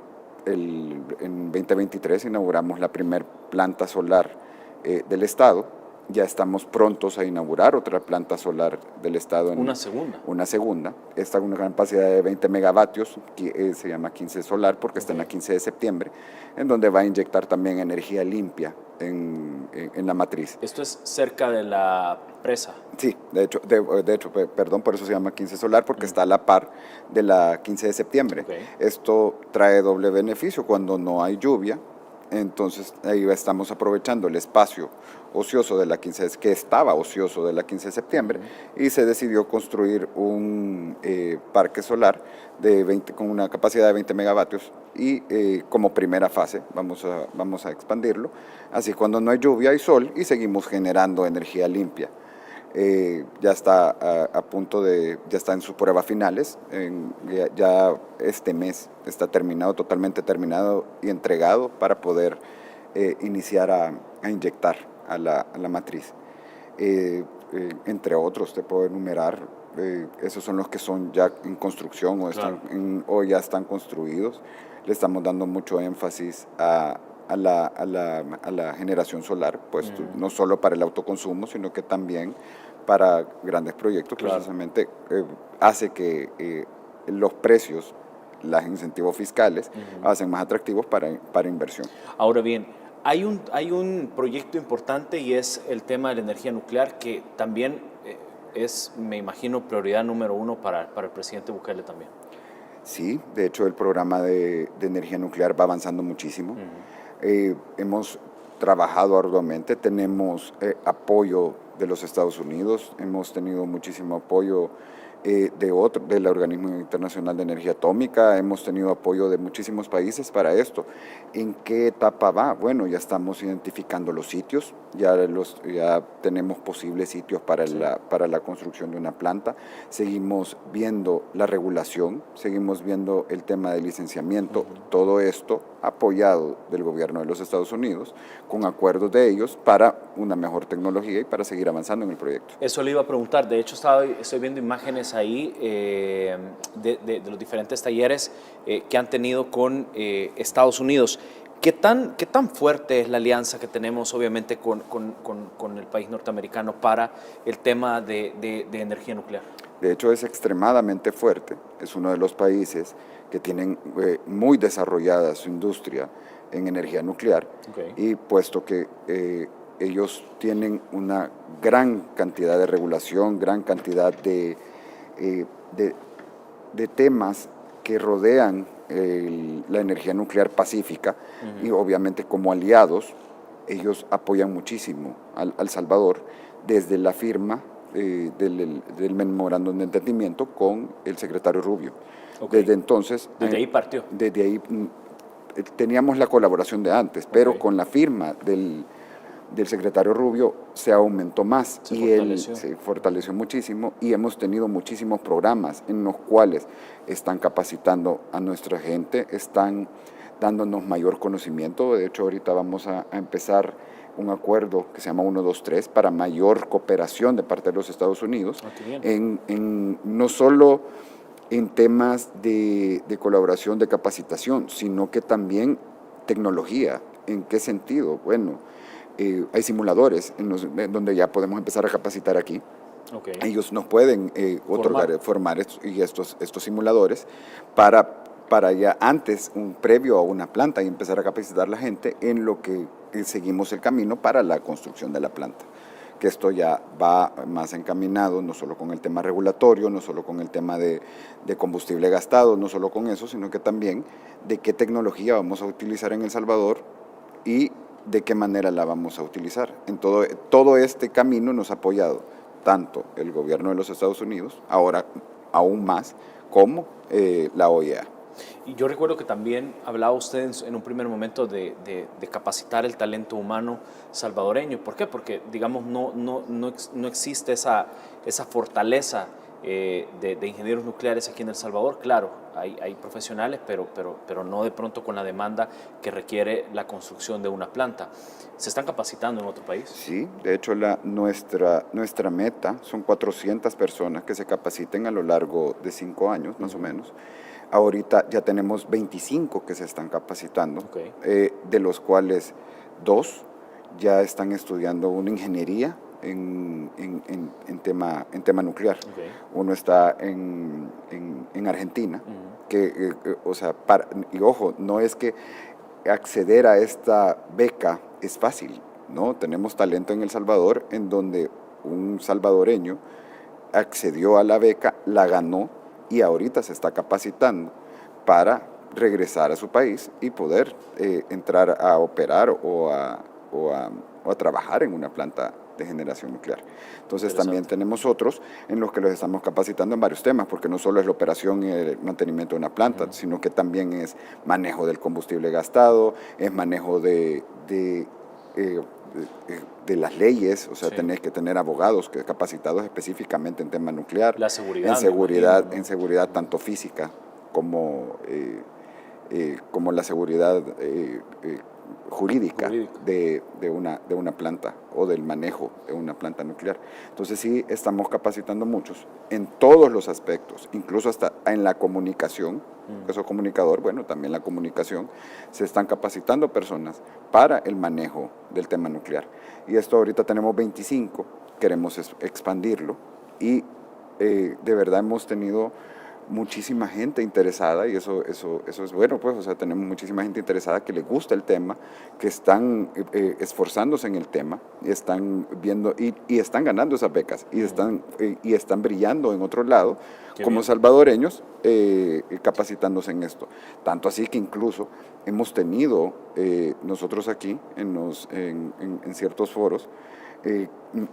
2023 inauguramos la primera planta solar del Estado. Ya estamos prontos a inaugurar otra planta solar del Estado. ¿Una segunda? Una segunda. Esta con una capacidad de 20 megavatios, que se llama 15 Solar, porque está en la 15 de septiembre, en donde va a inyectar también energía limpia en la matriz. ¿Esto es cerca de la presa? Sí, de hecho, perdón, por eso se llama 15 Solar, porque está a la par de la 15 de septiembre. Esto trae doble beneficio. Cuando no hay lluvia, Entonces ahí estamos aprovechando el espacio ocioso de la 15, que estaba ocioso de la 15 de septiembre, y se decidió construir un parque solar con una capacidad de 20 megavatios y como primera fase vamos a expandirlo. Así cuando no hay lluvia hay sol y seguimos generando energía limpia. Ya está a punto ya está en sus pruebas finales, ya este mes está totalmente terminado y entregado para poder iniciar a inyectar a la matriz. Entre otros, te puedo enumerar, esos son los que son ya en construcción o ya están construidos. Le estamos dando mucho énfasis a la generación solar, pues no solo para el autoconsumo, sino que también para grandes proyectos, precisamente hace que los precios, los incentivos fiscales, hacen más atractivos para inversión. Ahora bien, hay un proyecto importante y es el tema de la energía nuclear, que también es, me imagino, prioridad número 1 para el presidente Bukele también. Sí, de hecho el programa de energía nuclear va avanzando muchísimo. Hemos trabajado arduamente, tenemos apoyo de los Estados Unidos, hemos tenido muchísimo apoyo del Organismo Internacional de Energía Atómica, hemos tenido apoyo de muchísimos países para esto. ¿En qué etapa va? Bueno, ya estamos identificando los sitios, ya tenemos posibles sitios para la construcción de una planta, seguimos viendo la regulación, seguimos viendo el tema del licenciamiento, todo esto apoyado del gobierno de los Estados Unidos, con acuerdos de ellos para una mejor tecnología y para seguir avanzando en el proyecto. Eso le iba a preguntar, de hecho estoy viendo imágenes ahí de los diferentes talleres que han tenido con Estados Unidos. ¿Qué tan fuerte es la alianza que tenemos obviamente con el país norteamericano para el tema de energía nuclear? De hecho es extremadamente fuerte, es uno de los países que tienen muy desarrollada su industria en energía nuclear, y puesto que ellos tienen una gran cantidad de regulación, gran cantidad de temas que rodean la energía nuclear pacífica, y obviamente como aliados ellos apoyan muchísimo al Salvador desde la firma del memorándum de entendimiento con el secretario Rubio. Desde entonces... Desde ahí partió. Desde ahí teníamos la colaboración de antes, pero con la firma del secretario Rubio se aumentó más se fortaleció muchísimo, y hemos tenido muchísimos programas en los cuales están capacitando a nuestra gente, están dándonos mayor conocimiento. De hecho, ahorita vamos a empezar un acuerdo que se llama 123 para mayor cooperación de parte de los Estados Unidos, no solo en temas de colaboración, de capacitación, sino que también tecnología. ¿En qué sentido? Bueno, hay simuladores donde ya podemos empezar a capacitar aquí. Ellos nos pueden formar estos simuladores para ya antes, previo a una planta, y empezar a capacitar a la gente en lo que seguimos el camino para la construcción de la planta. Que esto ya va más encaminado, no solo con el tema regulatorio, no solo con el tema de combustible gastado, no solo con eso, sino que también de qué tecnología vamos a utilizar en El Salvador y de qué manera la vamos a utilizar. En todo este camino nos ha apoyado tanto el gobierno de los Estados Unidos, ahora aún más, como la OEA. Y yo recuerdo que también hablaba usted en un primer momento de capacitar el talento humano salvadoreño. ¿Por qué? Porque, digamos, no existe esa fortaleza de ingenieros nucleares aquí en El Salvador. Claro, hay profesionales, pero no de pronto con la demanda que requiere la construcción de una planta. ¿Se están capacitando en otro país? Sí, de hecho nuestra meta son 400 personas que se capaciten a lo largo de 5 años, más o menos. Ahorita ya tenemos 25 que se están capacitando, de los cuales 2 ya están estudiando una ingeniería en tema nuclear. Uno está en Argentina, y ojo, no es que acceder a esta beca es fácil, ¿no? Tenemos talento en El Salvador, en donde un salvadoreño accedió a la beca, la ganó, y ahorita se está capacitando para regresar a su país y poder entrar a operar o a trabajar en una planta de generación nuclear. Entonces también tenemos otros en los que los estamos capacitando en varios temas, porque no solo es la operación y el mantenimiento de una planta, sino que también es manejo del combustible gastado, es manejo de las leyes, o sea, tenés que tener abogados capacitados específicamente en tema nuclear, la seguridad, en seguridad tanto física como la seguridad jurídica de una planta o del manejo de una planta nuclear. Entonces sí estamos capacitando muchos en todos los aspectos, incluso hasta en la comunicación. Yo soy comunicador, bueno, también la comunicación, se están capacitando personas para el manejo del tema nuclear. Y esto ahorita tenemos 25, queremos expandirlo y de verdad hemos tenido muchísima gente interesada y eso es bueno, pues, o sea, tenemos muchísima gente interesada que le gusta el tema, que están esforzándose en el tema, y están viendo y están ganando esas becas y están brillando en otro lado como salvadoreños capacitándose en esto. Tanto así que incluso hemos tenido nosotros aquí en ciertos foros,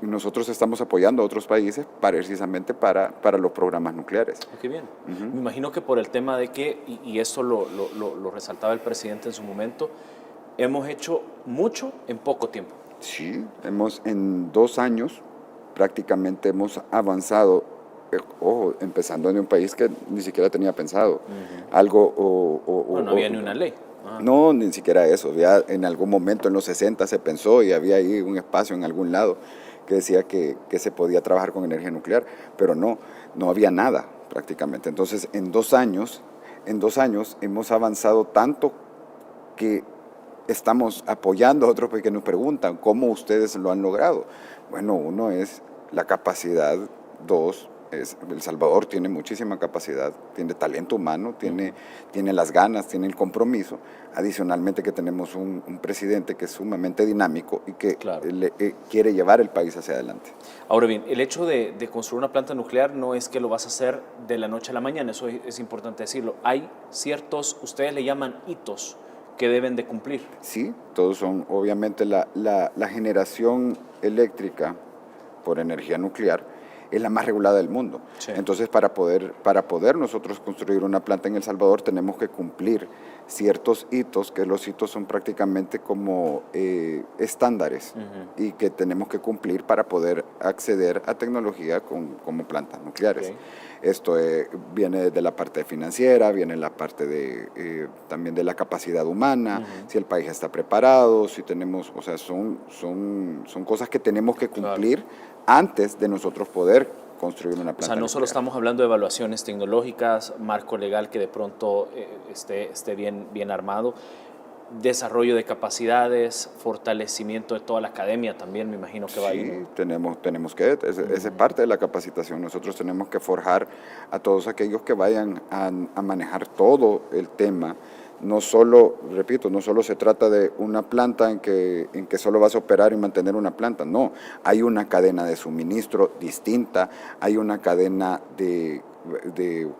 nosotros estamos apoyando a otros países precisamente para los programas nucleares. Qué bien. Me imagino que por el tema de que, y esto lo resaltaba el presidente en su momento, hemos hecho mucho en poco tiempo. Sí, en 2 años prácticamente hemos avanzado, ojo, empezando en un país que ni siquiera tenía pensado algo no había ni una ley. No, ni siquiera eso. Ya en algún momento en los 60 se pensó y había ahí un espacio en algún lado que decía que se podía trabajar con energía nuclear, pero no había nada prácticamente. Entonces, en 2 años hemos avanzado tanto que estamos apoyando a otros que nos preguntan cómo ustedes lo han logrado. Bueno, uno es la capacidad, 2, El Salvador tiene muchísima capacidad, tiene talento humano, tiene las ganas, tiene el compromiso. Adicionalmente que tenemos un presidente que es sumamente dinámico y que quiere llevar el país hacia adelante. Ahora bien, el hecho de construir una planta nuclear no es que lo vas a hacer de la noche a la mañana, eso es importante decirlo. Hay ciertos, ustedes le llaman hitos, que deben de cumplir. Sí, todos son, obviamente la generación eléctrica por energía nuclear es la más regulada del mundo. Sí. Entonces, para poder nosotros construir una planta en El Salvador, tenemos que cumplir ciertos hitos, que los hitos son prácticamente como estándares y que tenemos que cumplir para poder acceder a tecnología como plantas nucleares. Okay. Esto viene de la parte financiera, viene la parte también de la capacidad humana, si el país está preparado, si tenemos, o sea, son cosas que tenemos que cumplir antes de nosotros poder construir una planta. O sea, no solo estamos hablando de evaluaciones tecnológicas, marco legal que de pronto esté bien armado, desarrollo de capacidades, fortalecimiento de toda la academia también, me imagino que va a ir. Sí, tenemos que, esa es parte de la capacitación. Nosotros tenemos que forjar a todos aquellos que vayan a manejar todo el tema. No solo, repito, no solo se trata de una planta en que solo vas a operar y mantener una planta, no, hay una cadena de suministro distinta, hay una cadena de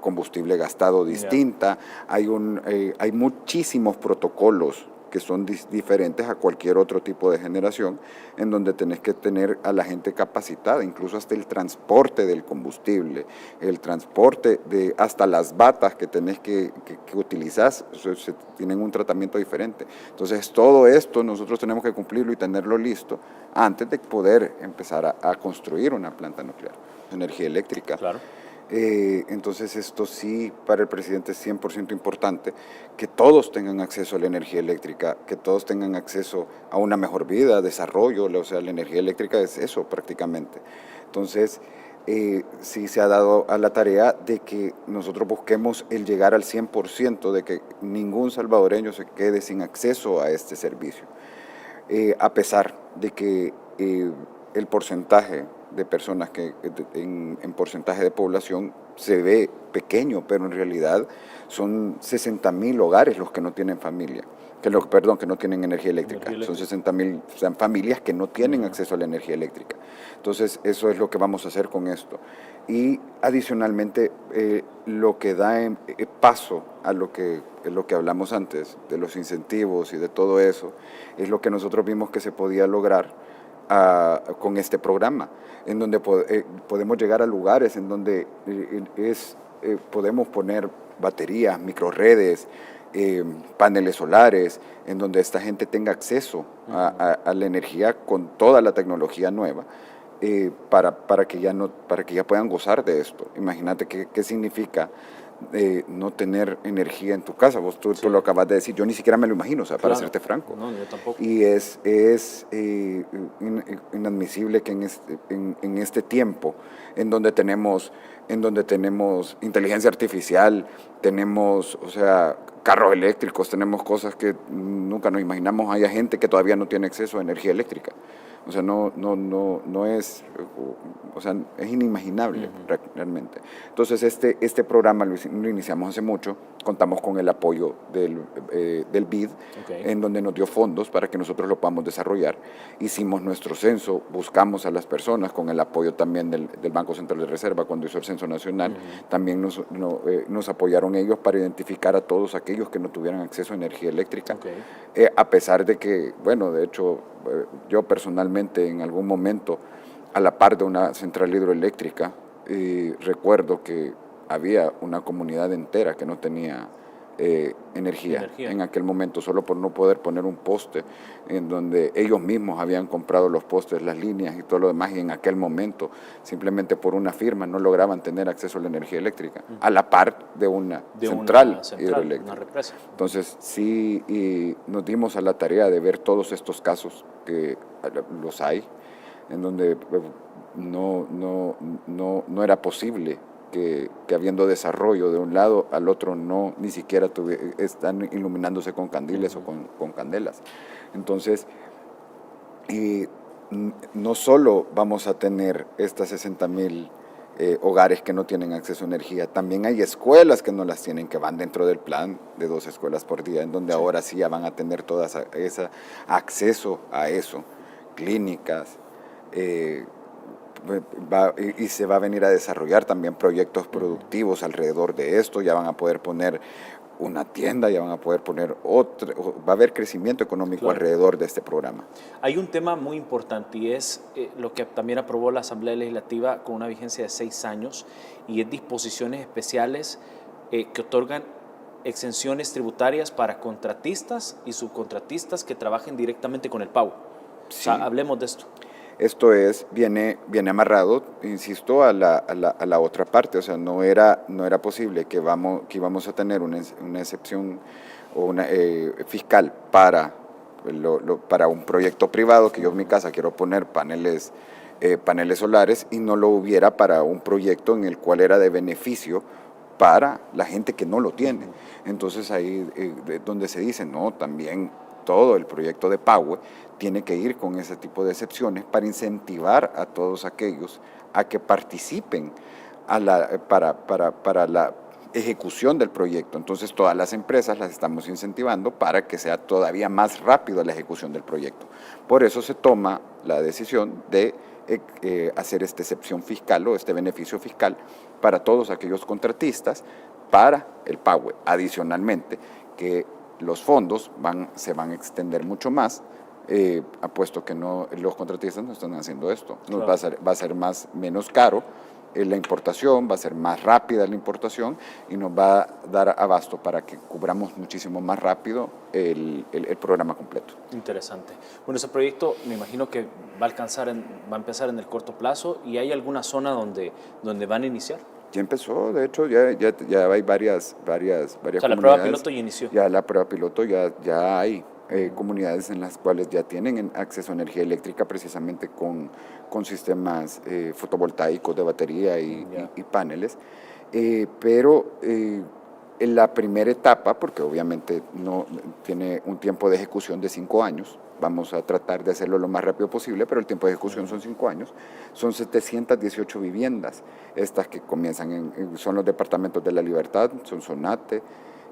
combustible gastado distinta, hay muchísimos protocolos que son diferentes a cualquier otro tipo de generación, en donde tenés que tener a la gente capacitada, incluso hasta el transporte del combustible, el transporte hasta las batas que tenés que utilizás, tienen un tratamiento diferente. Entonces, todo esto nosotros tenemos que cumplirlo y tenerlo listo antes de poder empezar a construir una planta nuclear, energía eléctrica. Claro. Entonces esto sí para el presidente es 100% importante, que todos tengan acceso a la energía eléctrica, que todos tengan acceso a una mejor vida, desarrollo, o sea, la energía eléctrica es eso prácticamente. Entonces sí se ha dado a la tarea de que nosotros busquemos el llegar al 100%, de que ningún salvadoreño se quede sin acceso a este servicio, a pesar de que el porcentaje de personas que en porcentaje de población se ve pequeño, pero en realidad son 60,000 hogares los que no tienen familia. que no tienen energía eléctrica. Son 60.000 familias que no tienen acceso a la energía eléctrica. Entonces, eso es lo que vamos a hacer con esto. Y adicionalmente, lo que da paso a lo que hablamos antes, de los incentivos y de todo eso, es lo que nosotros vimos que se podía lograr con este programa, en donde podemos llegar a lugares en donde podemos poner baterías, microredes, paneles solares, en donde esta gente tenga acceso a la energía con toda la tecnología nueva, para que ya puedan gozar de esto. Imagínate qué significa no tener energía en tu casa. Tú lo acabas de decir, yo ni siquiera me lo imagino, o sea, para serte franco. No, yo tampoco. Y es inadmisible que en este tiempo, en donde tenemos inteligencia artificial, tenemos, o sea, carros eléctricos, tenemos cosas que nunca nos imaginamos, haya gente que todavía no tiene acceso a energía eléctrica. O sea, no es, o sea, es inimaginable realmente. Entonces, este programa lo iniciamos hace mucho, contamos con el apoyo del BID, en donde nos dio fondos para que nosotros lo podamos desarrollar. Hicimos nuestro censo, buscamos a las personas con el apoyo también del Banco Central de Reserva cuando hizo el censo nacional. También nos apoyaron ellos para identificar a todos aquellos que no tuvieran acceso a energía eléctrica. A pesar de que, bueno, de hecho, yo personalmente en algún momento, a la par de una central hidroeléctrica, recuerdo que había una comunidad entera que no tenía energía en aquel momento, solo por no poder poner un poste, en donde ellos mismos habían comprado los postes, las líneas y todo lo demás, y en aquel momento, simplemente por una firma, no lograban tener acceso a la energía eléctrica, a la par de una central hidroeléctrica. Una represa. Entonces, sí, y nos dimos a la tarea de ver todos estos casos, que los hay, en donde no era posible que habiendo desarrollo de un lado al otro ni siquiera están iluminándose con candiles o con candelas. Entonces, no solo vamos a tener estas 60.000 hogares que no tienen acceso a energía, también hay escuelas que no las tienen, que van dentro del plan de 2 escuelas por día, en donde ahora sí ya van a tener todo ese acceso a eso, clínicas, y se va a venir a desarrollar también proyectos productivos alrededor de esto. Ya van a poder poner una tienda, ya van a poder poner otra, va a haber crecimiento económico alrededor de este programa. Hay un tema muy importante y es lo que también aprobó la Asamblea Legislativa con una vigencia de 6 años, y es disposiciones especiales que otorgan exenciones tributarias para contratistas y subcontratistas que trabajen directamente con el pago. Sí. O sea, hablemos de esto. Esto viene amarrado, insisto, a la otra parte. O sea, no era posible que íbamos a tener una excepción o una fiscal para un proyecto privado, que yo en mi casa quiero poner paneles solares, y no lo hubiera para un proyecto en el cual era de beneficio para la gente que no lo tiene. Entonces ahí donde se dice, no, también todo el proyecto de Power tiene que ir con ese tipo de excepciones para incentivar a todos aquellos a que participen para la ejecución del proyecto. Entonces todas las empresas las estamos incentivando para que sea todavía más rápido la ejecución del proyecto. Por eso se toma la decisión de hacer esta excepción fiscal o este beneficio fiscal para todos aquellos contratistas para el Power. Adicionalmente, que los fondos se van a extender mucho más, apuesto que los contratistas no están haciendo esto. Claro. Va a ser menos caro la importación, va a ser más rápida la importación, y nos va a dar abasto para que cubramos muchísimo más rápido el programa completo. Interesante. Bueno, ese proyecto me imagino que va a empezar en el corto plazo, ¿y hay alguna zona donde van a iniciar? Ya empezó, de hecho, ya hay varias o sea, comunidades. La prueba piloto ya inició. Ya la prueba piloto ya hay comunidades en las cuales ya tienen acceso a energía eléctrica, precisamente con sistemas fotovoltaicos de batería y paneles. Pero en la primera etapa, porque obviamente no tiene un tiempo de ejecución de 5 años, vamos a tratar de hacerlo lo más rápido posible, pero el tiempo de ejecución son 5 años, son 718 viviendas, estas que comienzan son los departamentos de La Libertad, Sonsonate,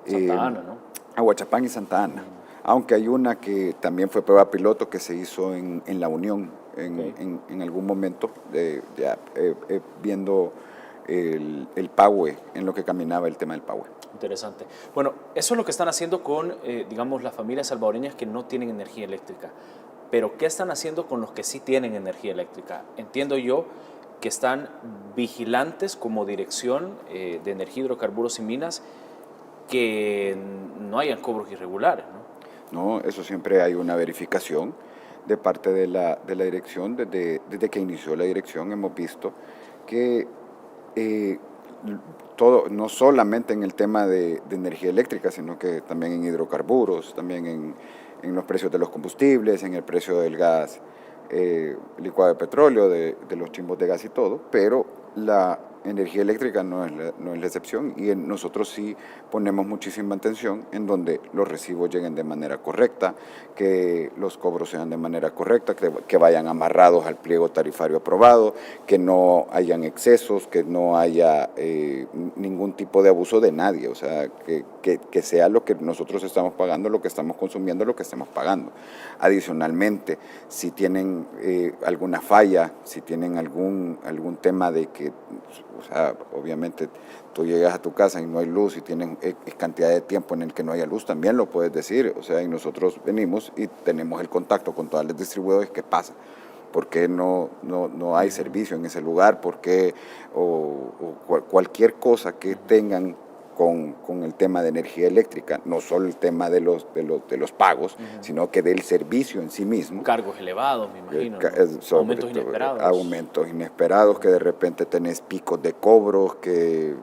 Santa Ana, ¿no? Aguachapán y Santa Ana. aunque hay una que también fue prueba piloto que se hizo en La Unión en algún momento, viendo el PAWE, en lo que caminaba el tema del PAWE. Interesante. Bueno, eso es lo que están haciendo con, digamos, las familias salvadoreñas que no tienen energía eléctrica. Pero, ¿qué están haciendo con los que sí tienen energía eléctrica? Entiendo yo que están vigilantes como Dirección de Energía, Hidrocarburos y Minas, que no hayan cobros irregulares, ¿no? No, eso siempre hay una verificación de parte de la dirección. Desde que inició la dirección hemos visto que todo, no solamente en el tema de energía eléctrica, sino que también en hidrocarburos, también en los precios de los combustibles, en el precio del gas licuado de petróleo, de los chimbos de gas y todo, pero la energía eléctrica no es la excepción, y nosotros sí ponemos muchísima atención en donde los recibos lleguen de manera correcta, que los cobros sean de manera correcta, que vayan amarrados al pliego tarifario aprobado, que no hayan excesos, que no haya ningún tipo de abuso de nadie, o sea, que sea lo que nosotros estamos pagando, lo que estamos consumiendo, lo que estamos pagando. Adicionalmente, si tienen alguna falla, si tienen algún tema de que, o sea, obviamente tú llegas a tu casa y no hay luz y tienes cantidad de tiempo en el que no haya luz, también lo puedes decir, o sea, y nosotros venimos y tenemos el contacto con todas las distribuidoras. ¿Qué pasa? ¿Por qué no hay servicio en ese lugar? ¿Por qué? Cualquier cosa que tengan con el tema de energía eléctrica, no solo el tema de los pagos, sino que del servicio en sí mismo. Cargos elevados, me imagino, aumentos inesperados. Aumentos inesperados, que de repente tenés picos de cobros, que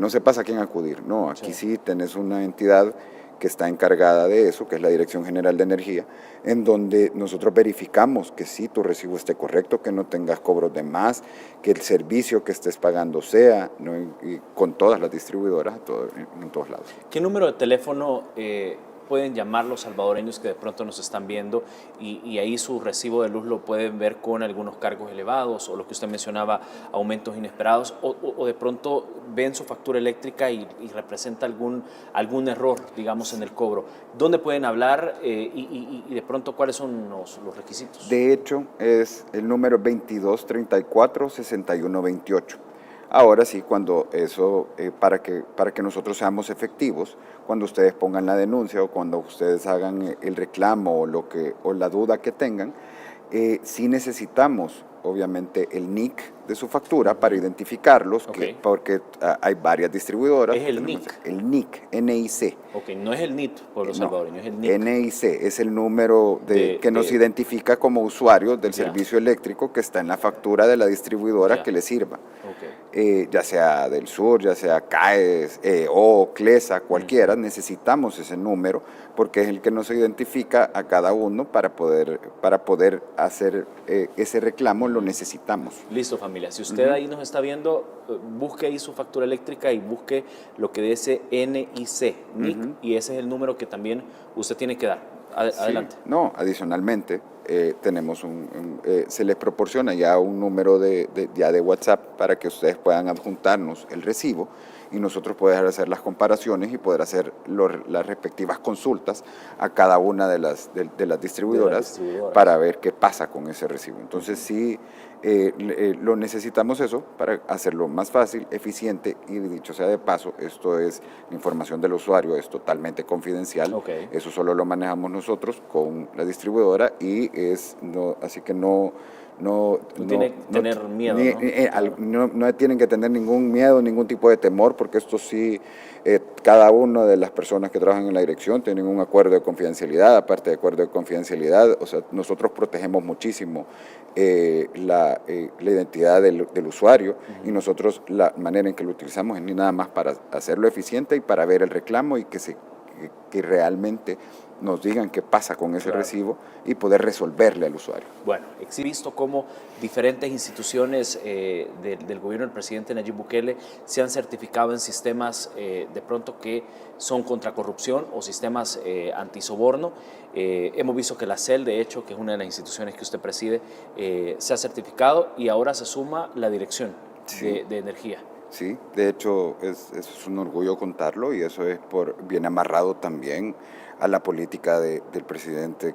no sepas a quién acudir. No, aquí sí tenés una entidad que está encargada de eso, que es la Dirección General de Energía, en donde nosotros verificamos que sí tu recibo esté correcto, que no tengas cobros de más, que el servicio que estés pagando sea, ¿no? Y con todas las distribuidoras en todos lados. ¿Qué número de teléfono pueden llamar los salvadoreños que de pronto nos están viendo y ahí su recibo de luz lo pueden ver con algunos cargos elevados o lo que usted mencionaba, aumentos inesperados, o de pronto ven su factura eléctrica y representa algún error, digamos, en el cobro? ¿Dónde pueden hablar y de pronto cuáles son los requisitos? De hecho, es el número 2234-6128. Ahora sí, cuando eso, para que nosotros seamos efectivos, cuando ustedes pongan la denuncia o cuando ustedes hagan el reclamo o la duda que tengan, sí necesitamos, obviamente, el NIC de su factura para identificarlos, porque hay varias distribuidoras. ¿Es el NIC? El NIC, NIC. Ok, no es el NIT por los salvadoreños, es el NIC. NIC es el número que nos identifica como usuarios del servicio eléctrico que está en la factura de la distribuidora que le sirva. Ya sea del sur, ya sea CAES, o CLESA, cualquiera, necesitamos ese número porque es el que nos identifica a cada uno para poder hacer ese reclamo, lo necesitamos. Listo, familia. Si usted ahí nos está viendo, busque ahí su factura eléctrica y busque lo que dice NIC, y ese es el número que también usted tiene que dar. Adelante. Sí, no, adicionalmente, tenemos se les proporciona ya un número de WhatsApp para que ustedes puedan adjuntarnos el recibo y nosotros poder hacer las comparaciones y poder hacer las respectivas consultas a cada una de las distribuidoras para ver qué pasa con ese recibo. Entonces sí, lo necesitamos eso para hacerlo más fácil, eficiente, y dicho sea de paso, esto es la información del usuario, es totalmente confidencial. Eso solo lo manejamos nosotros con la distribuidora y así que no tienen que tener miedo, no tienen que tener ningún miedo, ningún tipo de temor, porque esto sí, cada una de las personas que trabajan en la dirección tienen un acuerdo de confidencialidad. Aparte de acuerdo de confidencialidad, o sea, nosotros protegemos muchísimo la identidad del usuario, y nosotros la manera en que lo utilizamos es ni nada más para hacerlo eficiente y para ver el reclamo y que realmente nos digan qué pasa con ese recibo y poder resolverle al usuario. Bueno, he visto cómo diferentes instituciones del gobierno del presidente Nayib Bukele se han certificado en sistemas de pronto que son contra corrupción o sistemas antisoborno. Hemos visto que la CEL, de hecho, que es una de las instituciones que usted preside, se ha certificado, y ahora se suma la Dirección de Energía. Sí, de hecho eso es un orgullo contarlo y eso es bien amarrado también a la política del presidente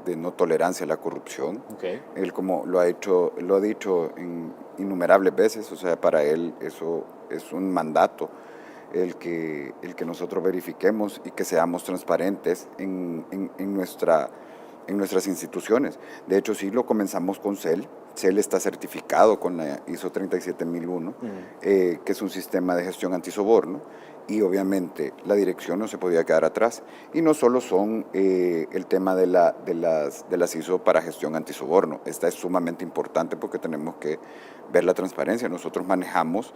de no tolerancia a la corrupción. Okay. Él como lo ha dicho innumerables veces, o sea, para él eso es un mandato, el que nosotros verifiquemos y que seamos transparentes en nuestras instituciones. De hecho, sí lo comenzamos con CEL. CEL está certificado con la ISO 37001, que es un sistema de gestión antisoborno, y obviamente la dirección no se podía quedar atrás. Y no solo son el tema de las ISO para gestión antisoborno, esta es sumamente importante porque tenemos que ver la transparencia. Nosotros manejamos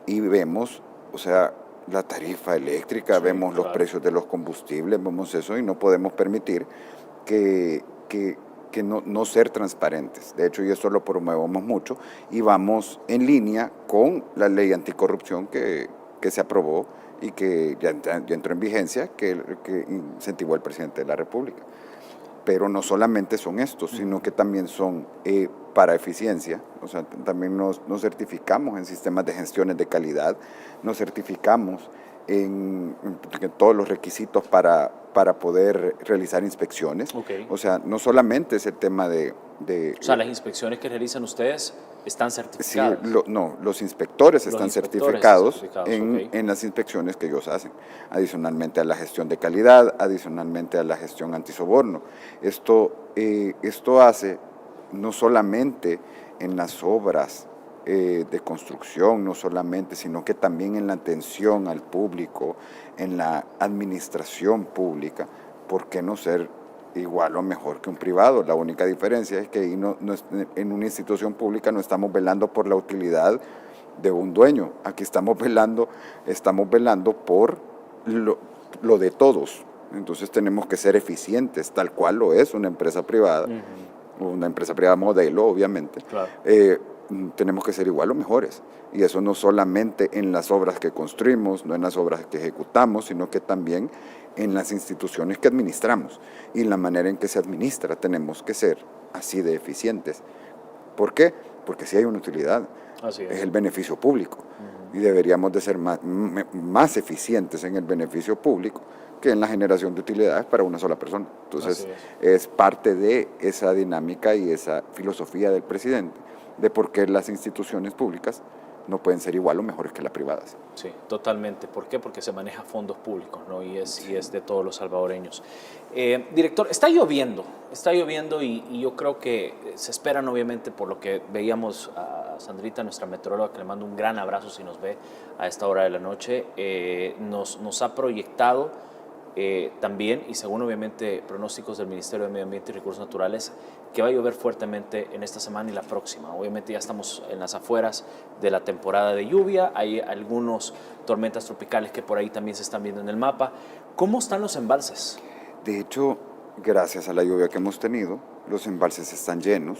y vemos, o sea, la tarifa eléctrica, sí, vemos los precios de los combustibles, vemos eso y no podemos permitir que no ser transparentes. De hecho, y esto lo promovemos mucho y vamos en línea con la ley anticorrupción que se aprobó y que ya entró en vigencia, que incentivó el presidente de la República. Pero no solamente son estos, sino que también son para eficiencia, o sea, también nos certificamos en sistemas de gestiones de calidad, nos certificamos en todos los requisitos para poder realizar inspecciones. Okay. O sea, no solamente es el tema de... O sea, las inspecciones que realizan ustedes están certificadas. Sí, los inspectores están certificados en las inspecciones que ellos hacen, adicionalmente a la gestión de calidad, adicionalmente a la gestión antisoborno. Esto hace no solamente en las obras de construcción, no solamente, sino que también en la atención al público, en la administración pública. ¿Por qué no ser igual o mejor que un privado? La única diferencia es que ahí en una institución pública no estamos velando por la utilidad de un dueño, aquí estamos velando por lo de todos. Entonces tenemos que ser eficientes, tal cual lo es una empresa privada, una empresa privada modelo, obviamente. Claro. Tenemos que ser igual o mejores, y eso no solamente en las obras que construimos, no en las obras que ejecutamos, sino que también en las instituciones que administramos y la manera en que se administra. Tenemos que ser así de eficientes. ¿Por qué? Porque sí hay una utilidad, es el beneficio público, y deberíamos de ser más eficientes en el beneficio público que en la generación de utilidades para una sola persona. Entonces es parte de esa dinámica y esa filosofía del presidente de por qué las instituciones públicas no pueden ser igual o mejores que las privadas. Sí, totalmente. ¿Por qué? Porque se maneja fondos públicos, ¿no? Y es de todos los salvadoreños. Director, está lloviendo y yo creo que se esperan, obviamente, por lo que veíamos a Sandrita, nuestra meteoróloga, que le mando un gran abrazo si nos ve a esta hora de la noche, nos ha proyectado también, y según obviamente pronósticos del Ministerio de Medio Ambiente y Recursos Naturales, que va a llover fuertemente en esta semana y la próxima. Obviamente ya estamos en las afueras de la temporada de lluvia, hay algunas tormentas tropicales que por ahí también se están viendo en el mapa. ¿Cómo están los embalses? De hecho, gracias a la lluvia que hemos tenido, los embalses están llenos.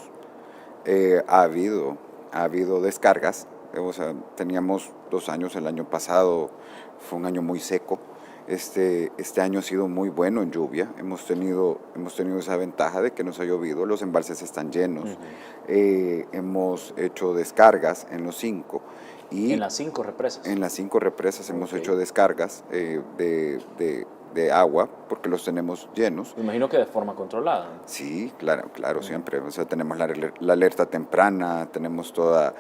Ha habido descargas, o sea, teníamos 2 años, el año pasado fue un año muy seco. Este año ha sido muy bueno en lluvia, hemos tenido esa ventaja de que nos ha llovido, los embalses están llenos, hemos hecho descargas en los 5. ¿En las 5 represas? En las 5 represas hemos hecho descargas de agua porque los tenemos llenos. Me imagino que de forma controlada. Sí, claro, siempre. O sea, tenemos la alerta temprana, tenemos a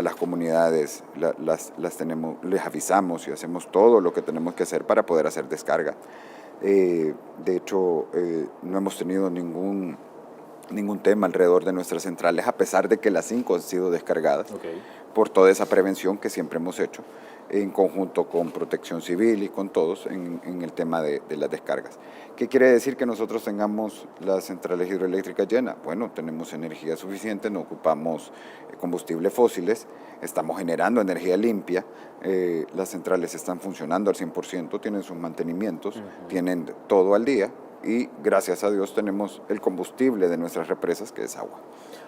las comunidades, las tenemos, les avisamos y hacemos todo lo que tenemos que hacer para poder hacer descarga. De hecho, no hemos tenido ningún tema alrededor de nuestras centrales, a pesar de que las 5 han sido descargadas, por toda esa prevención que siempre hemos hecho, en conjunto con Protección Civil y con todos en el tema de las descargas. ¿Qué quiere decir que nosotros tengamos las centrales hidroeléctricas llenas? Bueno, tenemos energía suficiente, no ocupamos combustibles fósiles, estamos generando energía limpia, las centrales están funcionando al 100%, tienen sus mantenimientos, tienen todo al día, y gracias a Dios tenemos el combustible de nuestras represas, que es agua.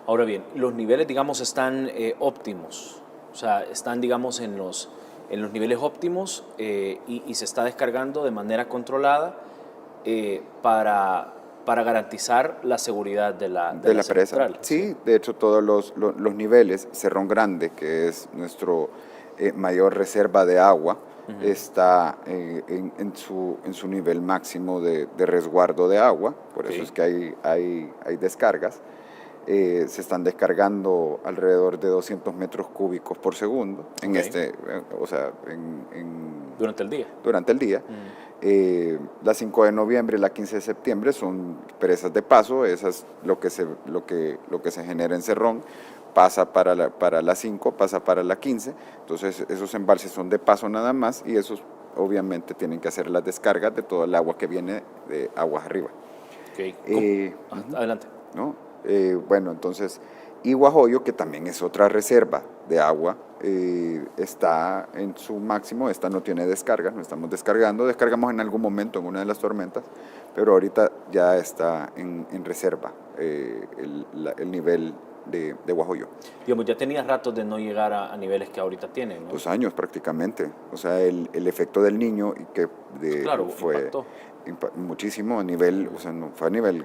Ahora bien, los niveles, digamos, están óptimos, o sea, están, digamos, en los niveles óptimos y se está descargando de manera controlada para garantizar la seguridad de la presa. Central. Sí, de hecho todos los niveles, Cerrón Grande, que es nuestro mayor reserva de agua, está en su nivel máximo de resguardo de agua, por eso es que hay descargas. Se están descargando alrededor de 200 metros cúbicos por segundo durante el día. Durante el día. La 5 de noviembre y la 15 de septiembre son presas de paso, esas lo que se genera en Cerrón pasa para la 5, pasa para la 15, entonces esos embalses son de paso nada más y esos obviamente tienen que hacer las descargas de todo el agua que viene de aguas arriba. Adelante. ¿No? Bueno, entonces, y Guajoyo, que también es otra reserva de agua, está en su máximo, esta no tiene descargas, no estamos descargamos en algún momento en una de las tormentas, pero ahorita ya está en reserva el nivel de Guajoyo. Digamos, ya tenía ratos de no llegar a niveles que ahorita tienen, ¿no? 2 años prácticamente, o sea, el efecto del Niño y que fue... Impactó muchísimo a nivel, o sea, no fue a nivel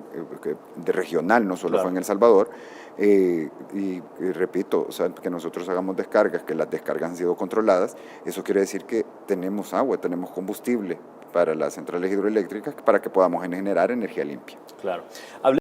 de regional, no solo fue en El Salvador, y repito, o sea, que nosotros hagamos descargas, que las descargas han sido controladas, eso quiere decir que tenemos agua, tenemos combustible para las centrales hidroeléctricas para que podamos generar energía limpia. Claro.